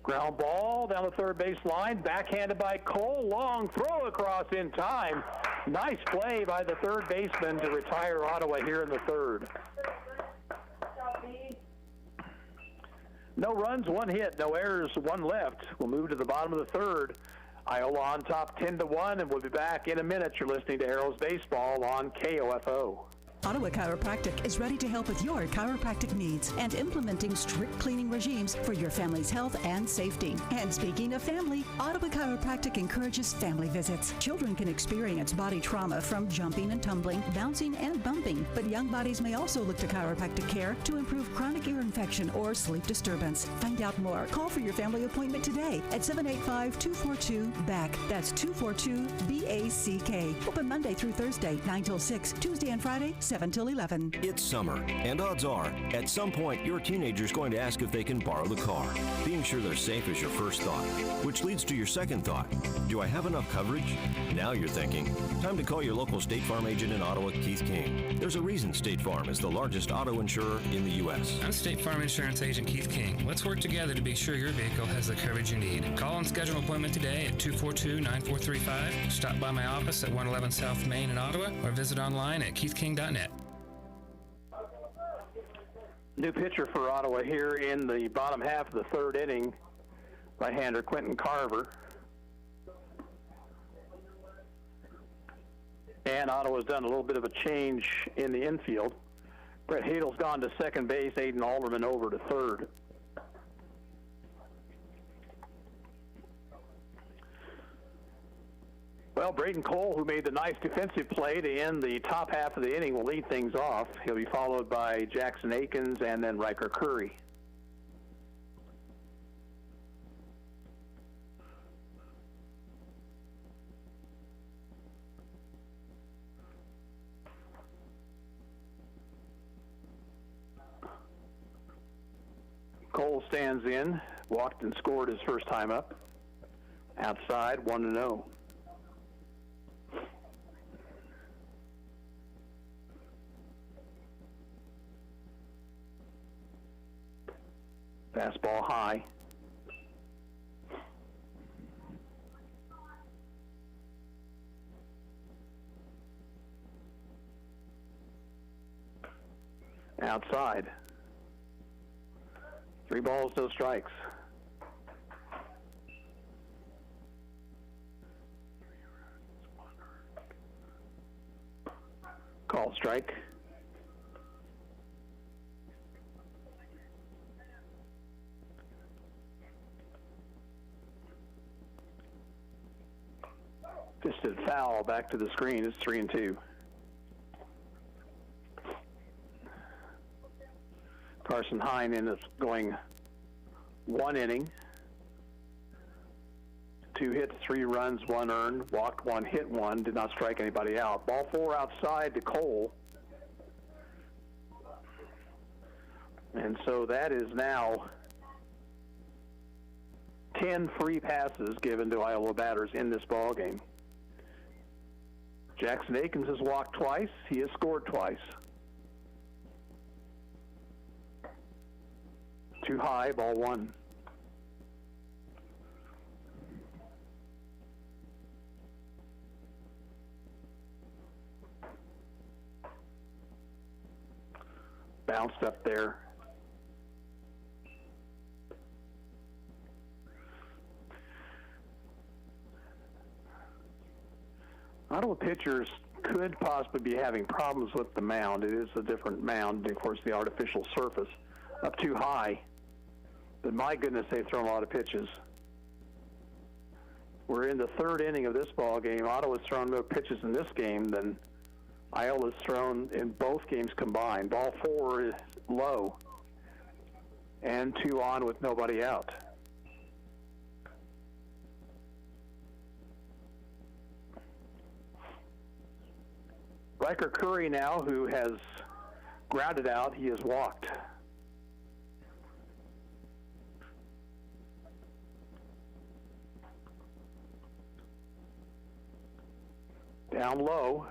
Ground ball down the third base line, backhanded by Cole. Long throw across in time. Nice play by the third baseman to retire Ottawa here in the third. No runs, 1 hit, no errors, 1 left. We'll move to the bottom of the third. Iola on top 10-1, and we'll be back in a minute. You're listening to Arrows Baseball on KOFO. Ottawa Chiropractic is ready to help with your chiropractic needs and implementing strict cleaning regimes for your family's health and safety. And speaking of family, Ottawa Chiropractic encourages family visits. Children can experience body trauma from jumping and tumbling, bouncing and bumping, but young bodies may also look to chiropractic care to improve chronic ear infection or sleep disturbance. Find out more. Call for your family appointment today at 785-242-BACK. That's 242-BACK. Open Monday through Thursday, 9 till 6, Tuesday and Friday, 7 till 11. It's summer, and odds are, at some point, your teenager's going to ask if they can borrow the car. Being sure they're safe is your first thought, which leads to your second thought. Do I have enough coverage? Now you're thinking, time to call your local State Farm agent in Ottawa, Keith King. There's a reason State Farm is the largest auto insurer in the U.S. I'm State Farm Insurance Agent Keith King. Let's work together to be sure your vehicle has the coverage you need. Call and schedule an appointment today at 242-9435. Stop by my office at 111 South Main in Ottawa or visit online at keithking.net. New pitcher for Ottawa here in the bottom half of the third inning, right-hander Quentin Carver. And Ottawa's done a little bit of a change in the infield. Brett Hadel's gone to second base, Aiden Alderman over to third. Well, Braden Cole, who made the nice defensive play to end the top half of the inning, will lead things off. He'll be followed by Jackson Akins and then Riker Curry. Cole stands in, walked and scored his first time up. Outside, 1-0. Fastball high. Outside. 3 balls, no strikes. Call strike. Fisted foul back to the screen. It's 3-2. Carson Hine is going 1 inning. 2 hits, 3 runs, 1 earned, walked 1, hit 1, did not strike anybody out. Ball 4 outside to Cole. And so that is now 10 free passes given to Iowa batters in this ball game. Jackson Akins has walked twice. He has scored twice. Too high, ball 1. Bounced up there. Ottawa pitchers could possibly be having problems with the mound. It is a different mound, of course, the artificial surface. Up too high. But my goodness, they've thrown a lot of pitches. We're in the third inning of this ball game. Ottawa's thrown more pitches in this game than Iola's thrown in both games combined. Ball 4 is low. And 2 on with nobody out. Riker Curry now, who has grounded out, he has walked. Down low.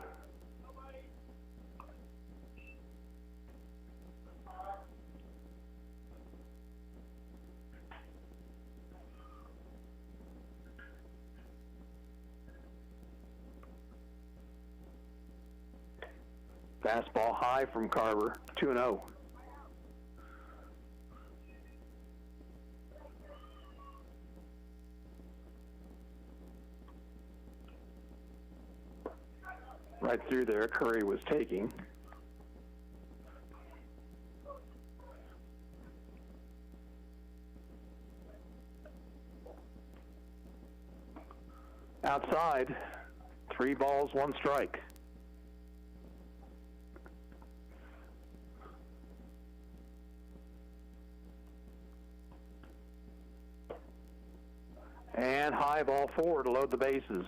Fastball high from Carver, 2-0. Right through there, Curry was taking. Outside, 3 balls, 1 strike. And high, ball 4 to load the bases.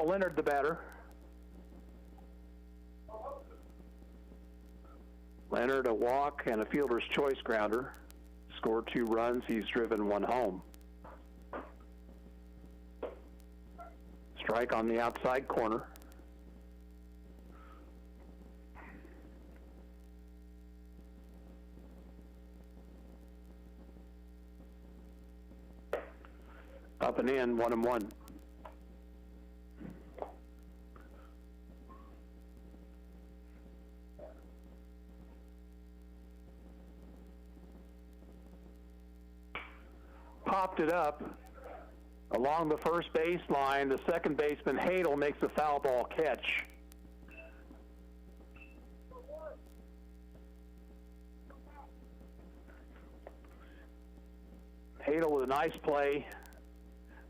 Leonard, the batter. Leonard, a walk and a fielder's choice grounder. Scored 2 runs. He's driven 1 home. Strike on the outside corner. Up and in, 1-1. Popped it up along the first baseline. The second baseman, Hadel, makes a foul ball catch. Hadel with a nice play,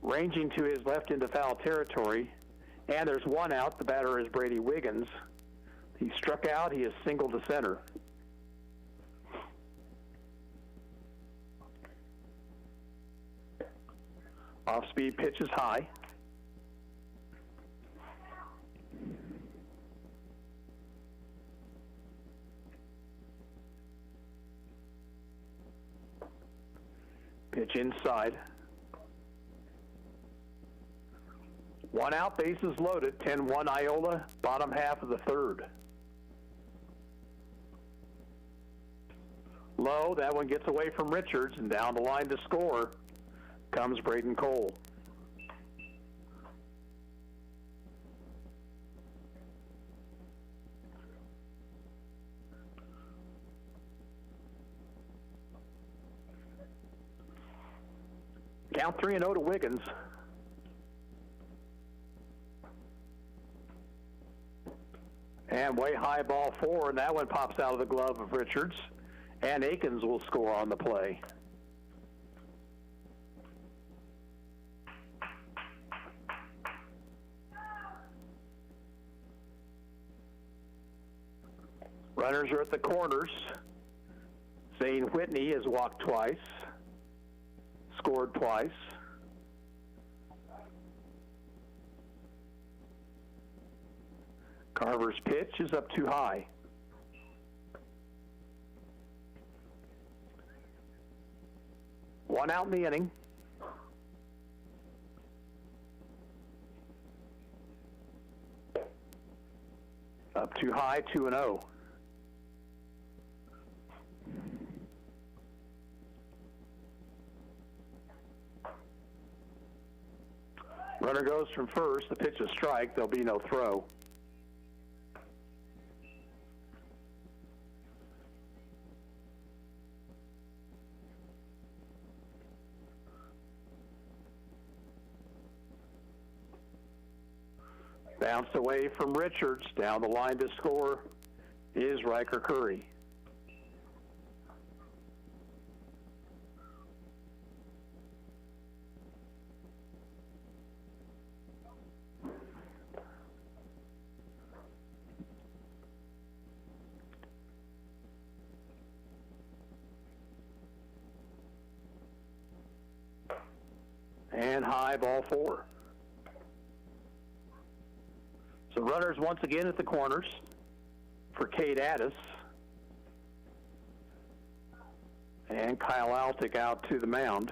ranging to his left into foul territory. And there's 1 out. The batter is Brady Wiggins. He struck out. He is single to center. Off-speed pitch is high. Pitch inside. 1 out, bases loaded. 10-1 Iola, bottom half of the 3rd. Low, that one gets away from Richards, and down the line to score comes Braden Cole. Count 3-0 to Wiggins. And way high, ball 4, and that one pops out of the glove of Richards. And Akins will score on the play. Runners are at the corners. Zane Whitney has walked twice, scored twice. Carver's pitch is up too high. One out in the inning. Up too high, 2-0. Runner goes from first. The pitch is strike. There'll be no throw. Bounced away from Richards. Down the line to score is Riker Curry. And high, ball 4. So runners once again at the corners for Cade Addis. And Kyle Altick out to the mound.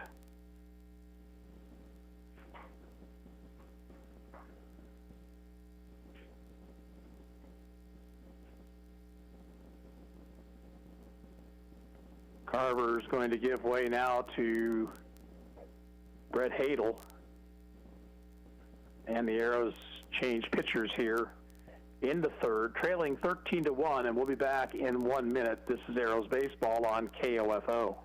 Carver's going to give way now to Brett Hadel. And the Arrows change pitchers here in the 3rd, trailing 13-1, and we'll be back in 1 minute. This is Arrows Baseball on KOFO.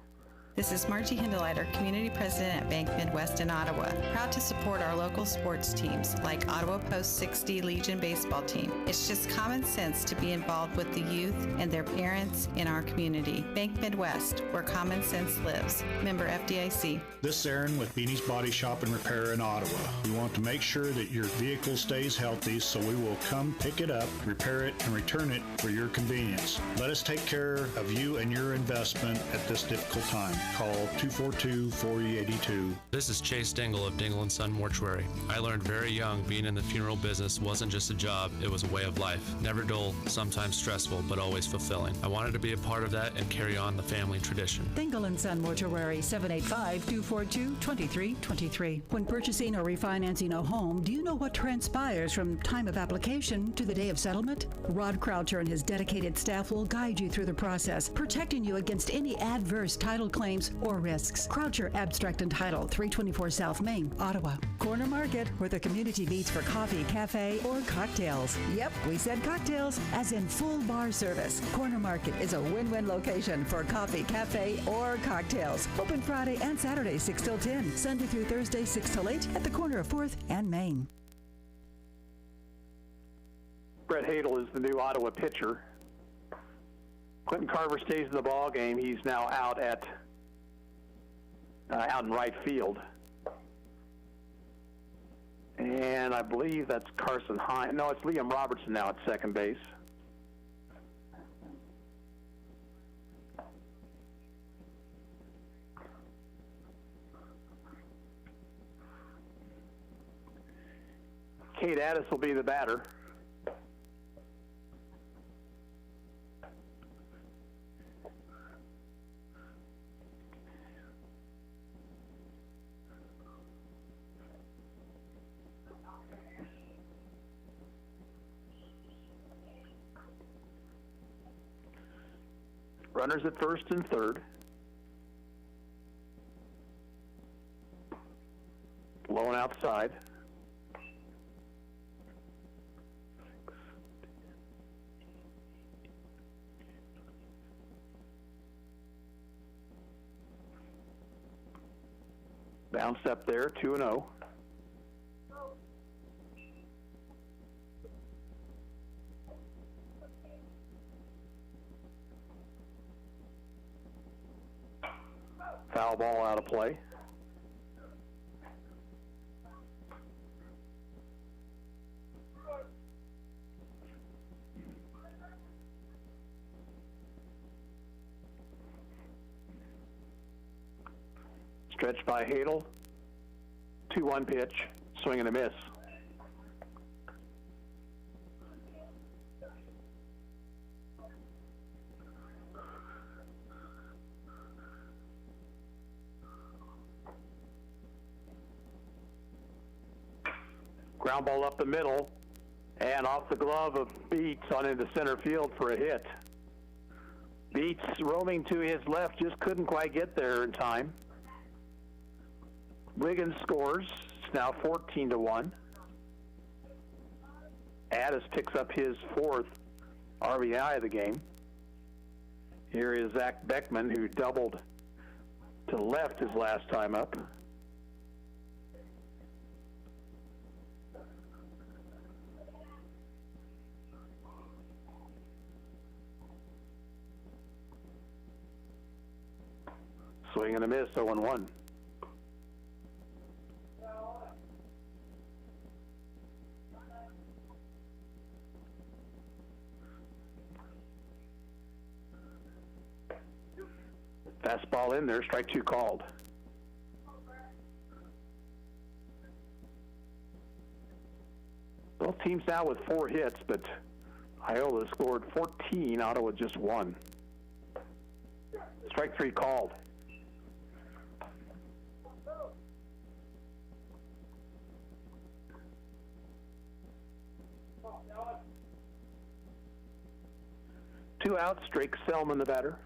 This is Margie Hindeleiter, Community President at Bank Midwest in Ottawa, proud to support our local sports teams like Ottawa Post 60 Legion Baseball Team. It's just common sense to be involved with the youth and their parents in our community. Bank Midwest, where common sense lives. Member FDIC. This is Aaron with Beanie's Body Shop and Repair in Ottawa. We want to make sure that your vehicle stays healthy, so we will come pick it up, repair it, and return it for your convenience. Let us take care of you and your investment at this difficult time. Call 242-4082. This is Chase Dingle of Dingle & Son Mortuary. I learned very young being in the funeral business wasn't just a job, it was a way of life. Never dull, sometimes stressful, but always fulfilling. I wanted to be a part of that and carry on the family tradition. Dingle & Son Mortuary, 785-242-2323. When purchasing or refinancing a home, do you know what transpires from time of application to the day of settlement? Rod Croucher and his dedicated staff will guide you through the process, protecting you against any adverse title claims or risks. Croucher Abstract and Title, 324 South Main, Ottawa. Corner Market, where the community meets for coffee, cafe, or cocktails. Yep, we said cocktails, as in full bar service. Corner Market is a win-win location for coffee, cafe, or cocktails. Open Friday and Saturday, 6 till 10. Sunday through Thursday, 6 till 8 at the corner of 4th and Main. Brett Hadel is the new Ottawa pitcher. Quentin Carver stays in the ball game. He's now out in right field. And I believe that's Carson Hine. No, it's Liam Robertson now at second base. Kate Addis will be the batter. Runners at first and third. Low and outside. Bounced up there, 2-0. Foul ball out of play. Stretched by Hadel. 2-1 pitch. Swing and a miss. Ground ball up the middle and off the glove of Beats on into center field for a hit. Beats roaming to his left, just couldn't quite get there in time. Wiggins scores. It's now 14-1. Addis picks up his fourth RBI of the game. Here is Zach Beckman, who doubled to left his last time up. Swing and a miss, 0-1. Fastball in there, strike two called. Both teams now with 4 hits, but Iola scored 14, Ottawa just 1. Strike three called. Two outs, Drake Selman the batter.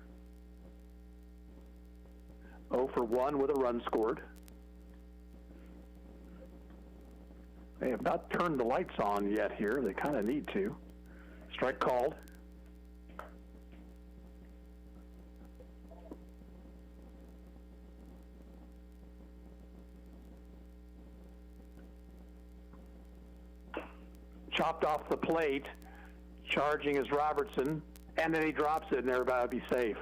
0 for 1 with a run scored. They have not turned the lights on yet here. They kind of need to. Strike called. Chopped off the plate. Charging is Robertson. And then he drops it, and they're about to be safe.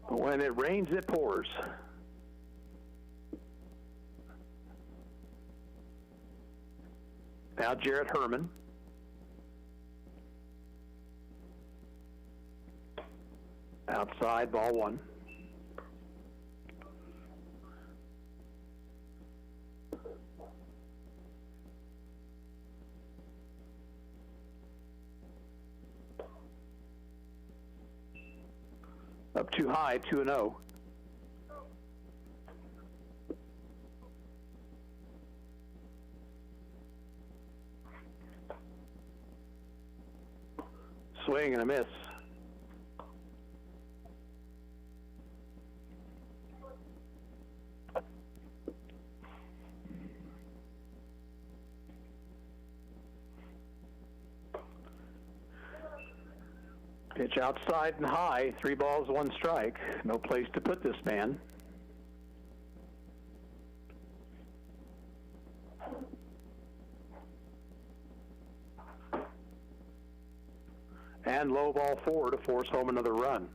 But when it rains, it pours. Now Jarrett Herman. Outside, ball one. Up too high, 2-0. Swing and a miss. Pitch outside and high, 3 balls, 1 strike. No place to put this man. And low ball 4 to force home another run.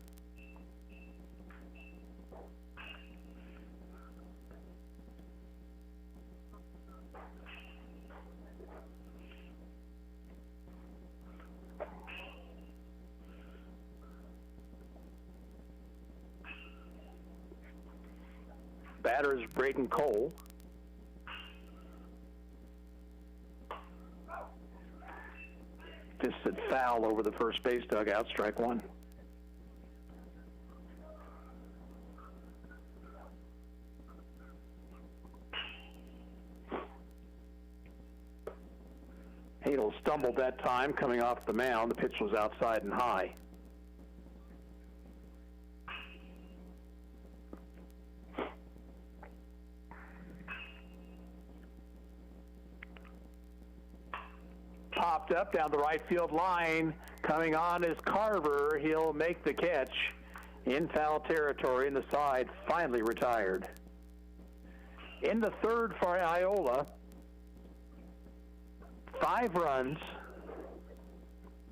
Batter is Braden Cole. Just said foul over the first base dugout, strike 1. Hadel stumbled that time coming off the mound. The pitch was outside and high. Popped up down the right field line. Coming on is Carver. He'll make the catch in foul territory, and the side finally retired. In the third for Iola, 5 runs,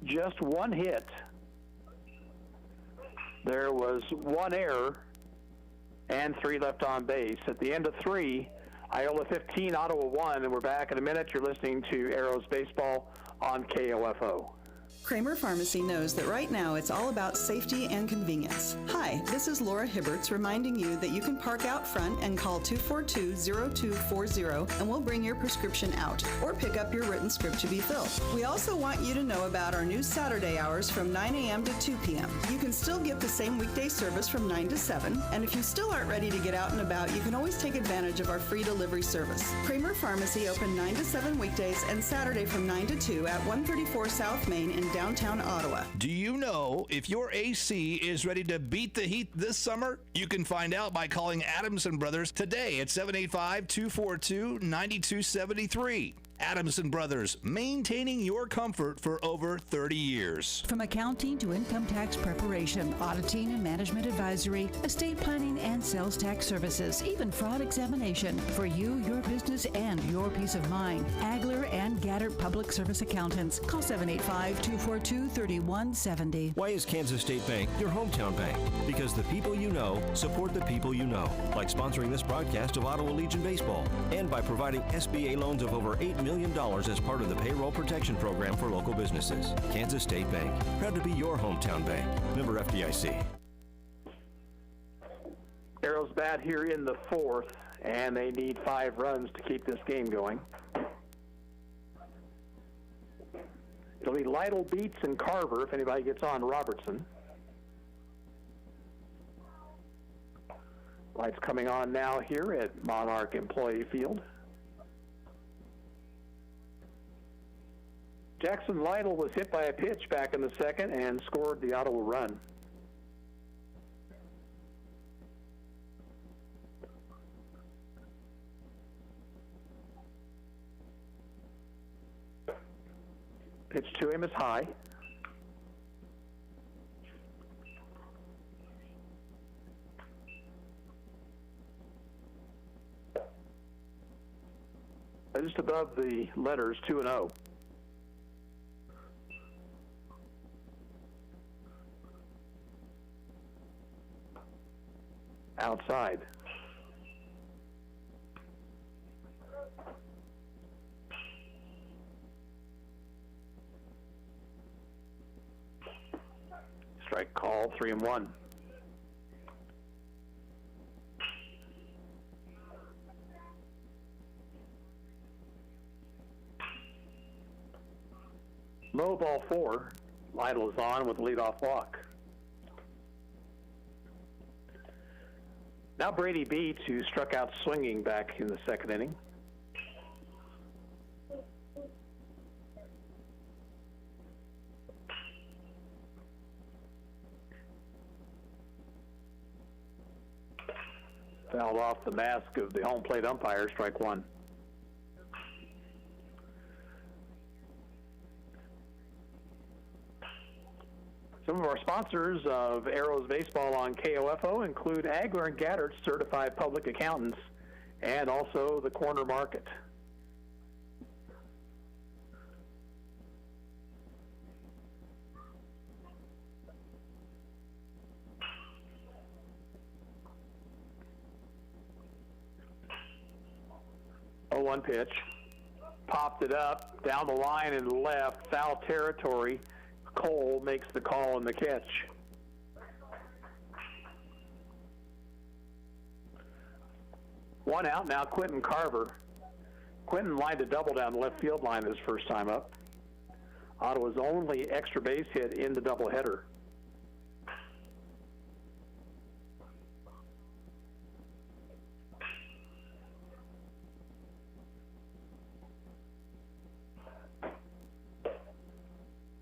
just 1 hit. There was 1 error and 3 left on base. At the end of 3, Iola 15, Ottawa 1, and we're back in a minute. You're listening to Arrows Baseball on KOFO. Kramer Pharmacy knows that right now it's all about safety and convenience. Hi, this is Laura Hibberts reminding you that you can park out front and call 242-0240 and we'll bring your prescription out or pick up your written script to be filled. We also want you to know about our new Saturday hours from 9 a.m. to 2 p.m. You can still get the same weekday service from 9 to 7, and if you still aren't ready to get out and about, you can always take advantage of our free delivery service. Kramer Pharmacy open 9 to 7 weekdays and Saturday from 9 to 2 at 134 South Main in downtown Ottawa. Do you know if your AC is ready to beat the heat this summer? You can find out by calling Adams & Brothers today at 785-242-9273. Adams & Brothers, maintaining your comfort for over 30 years. From accounting to income tax preparation, auditing and management advisory, estate planning and sales tax services, even fraud examination. For you, your business, and your peace of mind. Agler and Gaddard Public Service Accountants. Call 785-242-3170. Why is Kansas State Bank your hometown bank? Because the people you know support the people you know. Like sponsoring this broadcast of Ottawa Legion Baseball. And by providing SBA loans of over $8 million as part of the Payroll Protection Program for local businesses. Kansas State Bank, proud to be your hometown bank. Member FDIC. Arrows bat here in the 4th, and they need 5 runs to keep this game going. It'll be Lytle, Beats, and Carver if anybody gets on Robertson. Lights coming on now here at Monarch Employee Field. Jackson Lytle was hit by a pitch back in the 2nd and scored the Ottawa run. Pitch to him is high. Just above the letters 2-0. Outside. Strike call, 3-1. Low ball 4. Lytle is on with the leadoff walk. Now Brady Beats, who struck out swinging back in the second inning. Fouled off the mask of the home plate umpire, strike 1. Some of our sponsors of Arrows Baseball on KOFO include Agler and Gaddard Certified Public Accountants and also the Corner Market. Oh, 1 pitch. Popped it up, down the line and left, foul territory. Cole makes the call and the catch. One out now, Quentin Carver. Quentin lined a double down the left field line his first time up. Ottawa's only extra base hit in the doubleheader.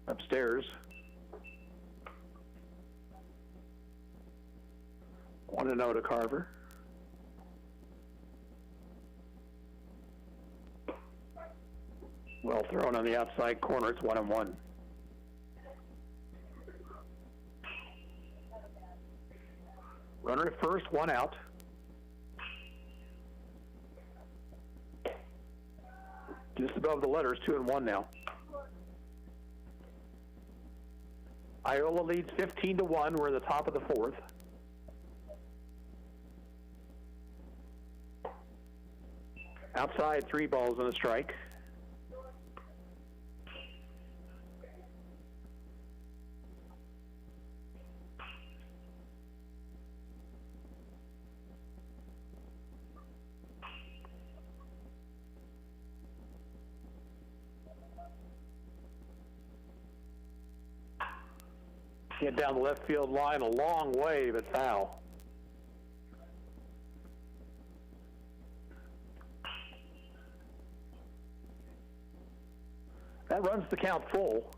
Upstairs. 1-0 to Carver. Well thrown on the outside corner. It's 1-1. Runner at first, 1 out. Just above the letters, 2-1 now. Iola leads 15-1. We're in the top of the 4th. Outside, 3 balls and a strike. Hit down the left field line a long way, but foul. That runs the count full.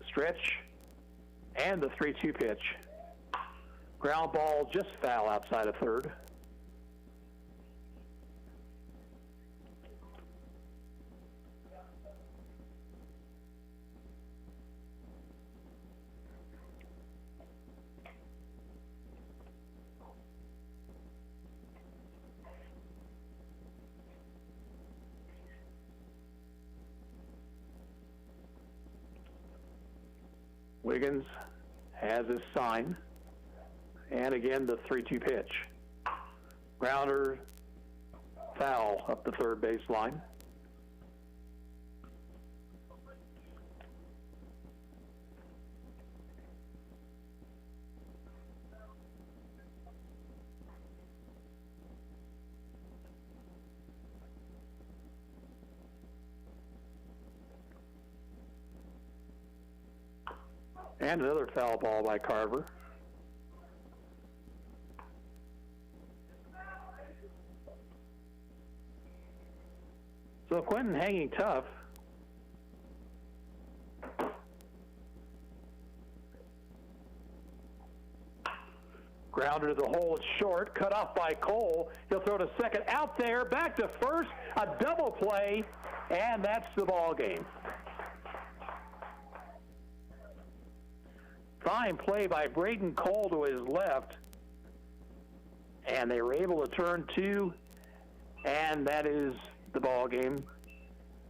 Stretch. And the 3-2 pitch. Ground ball just foul outside of third. Wiggins has his sign. And again, the 3-2 pitch. Grounder, foul up the third base line. And another foul ball by Carver. So Quentin hanging tough. Grounder to the hole, it's short, cut off by Cole. He'll throw to second, out there, back to first, a double play, and that's the ball game. Fine play by Braden Cole to his left, and they were able to turn 2, and that is the ball game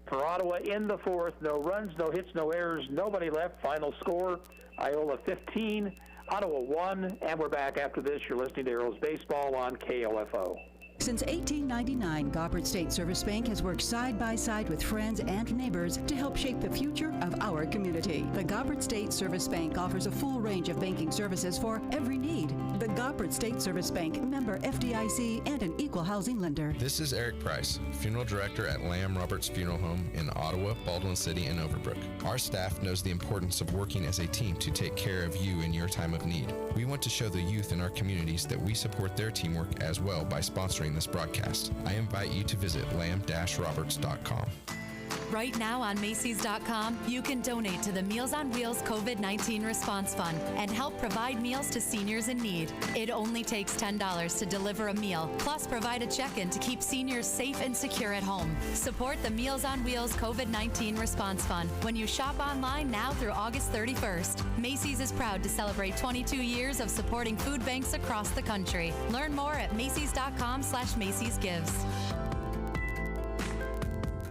for Ottawa in the 4th. No runs, no hits, no errors, nobody left. Final score, Iola 15, Ottawa won, and we're back after this. You're listening to Arrows Baseball on KOFO. Since 1899, Gobbert State Service Bank has worked side by side with friends and neighbors to help shape the future of our community. The Gobbert State Service Bank offers a full range of banking services for every need. The Gobbert State Service Bank, member FDIC, and an equal housing lender. This is Eric Price, Funeral Director at Lamb Roberts Funeral Home in Ottawa, Baldwin City, and Overbrook. Our staff knows the importance of working as a team to take care of you in your time of need. We want to show the youth in our communities that we support their teamwork as well by sponsoring this broadcast. I invite you to visit lamb-roberts.com. Right now on Macy's.com, you can donate to the Meals on Wheels COVID-19 Response Fund and help provide meals to seniors in need. It only takes $10 to deliver a meal, plus provide a check-in to keep seniors safe and secure at home. Support the Meals on Wheels COVID-19 Response Fund when you shop online now through August 31st. Macy's is proud to celebrate 22 years of supporting food banks across the country. Learn more at Macy's.com/Macy's Gives.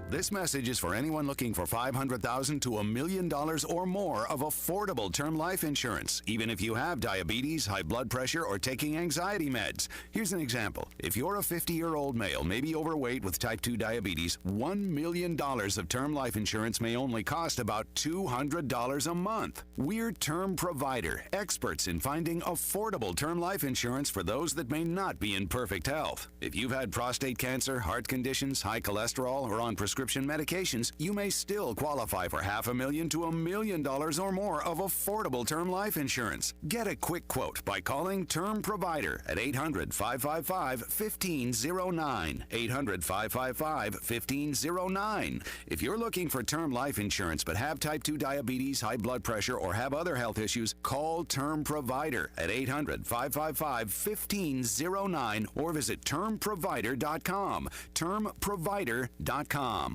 This message is for anyone looking for $500,000 to $1 million or more of affordable term life insurance, even if you have diabetes, high blood pressure, or taking anxiety meds. Here's an example. If you're a 50-year-old male, maybe overweight with type 2 diabetes, $1 million of term life insurance may only cost about $200 a month. We're Term Provider, experts in finding affordable term life insurance for those that may not be in perfect health. If you've had prostate cancer, heart conditions, high cholesterol, or on prescription medications, you may still qualify for $500,000 to $1 million or more of affordable term life insurance. Get a quick quote by calling Term Provider at 800-555-1509. 800-555-1509. If you're looking for term life insurance but have type 2 diabetes, high blood pressure, or have other health issues, call Term Provider at 800-555-1509 or visit termprovider.com. termprovider.com.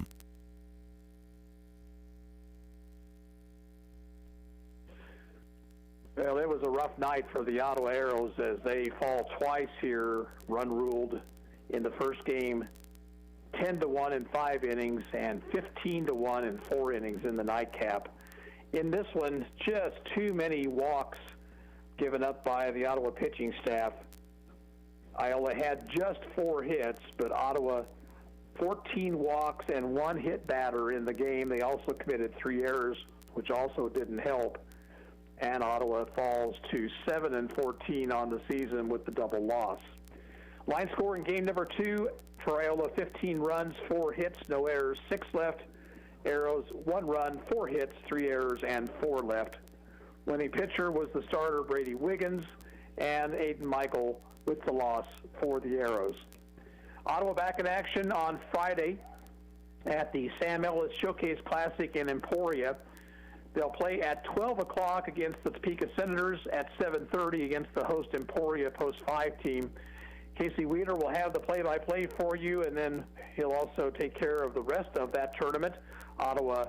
Well, it was a rough night for the Ottawa Arrows as they fall twice here, run ruled in the first game, 10-1 in 5 innings and 15-1 in 4 innings in the nightcap. In this one, just too many walks given up by the Ottawa pitching staff. Iola had just 4 hits, but Ottawa 14 walks and 1 hit batter in the game. They also committed 3 errors, which also didn't help. And Ottawa falls to 7-14 on the season with the double loss. Line score in game number 2 for Iola, 15 runs, 4 hits, no errors, 6 left. Arrows, 1 run, 4 hits, 3 errors, and 4 left. Winning pitcher was the starter Brady Wiggins, and Aiden Michael with the loss for the Arrows. Ottawa back in action on Friday at the Sam Ellis Showcase Classic in Emporia. They'll play at 12 o'clock against the Topeka Senators, at 7:30 against the host Emporia Post 5 team. Casey Wheeler will have the play-by-play for you, and then he'll also take care of the rest of that tournament. Ottawa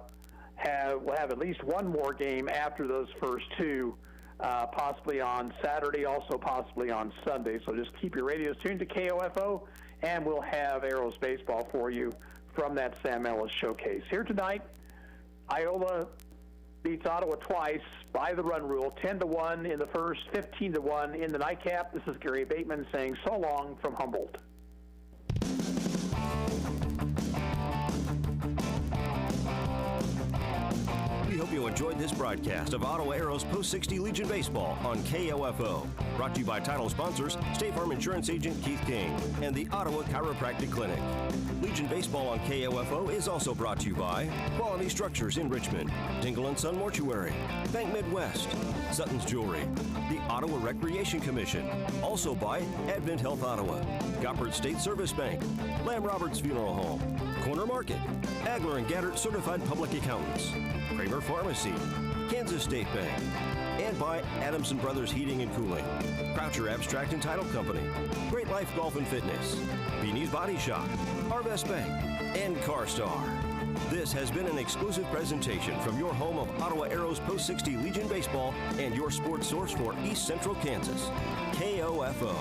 will have at least one more game after those first 2, possibly on Saturday, also possibly on Sunday. So just keep your radios tuned to KOFO, and we'll have Arrows baseball for you from that Sam Ellis Showcase. Here tonight, Iola beats Ottawa twice by the run rule, 10-1 in the first, 15-1 in the nightcap. This is Gary Bateman saying so long from Humboldt. We hope you enjoyed this broadcast of Ottawa Arrows Post 60 Legion Baseball on KOFO. Brought to you by title sponsors State Farm Insurance Agent Keith King and the Ottawa Chiropractic Clinic. Legion Baseball on KOFO is also brought to you by Quality Structures in Richmond, Dingle & Son Mortuary, Bank Midwest, Sutton's Jewelry, the Ottawa Recreation Commission, also by Advent Health Ottawa, Goppert State Service Bank, Lamb Roberts Funeral Home, Corner Market, Agler & Gaddert Certified Public Accountants, Kramer Pharmacy, Kansas State Bank, and by Adamson Brothers Heating and Cooling, Croucher Abstract and Title Company, Great Life Golf and Fitness, Beanie's Body Shop, Arvest Bank, and CarStar. This has been an exclusive presentation from your home of Ottawa Arrows Post 60 Legion Baseball and your sports source for East Central Kansas, KOFO.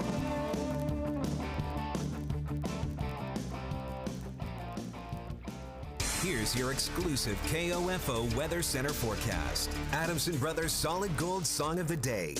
Here's your exclusive KOFO Weather Center forecast. Adamson Brothers Solid Gold Song of the Day.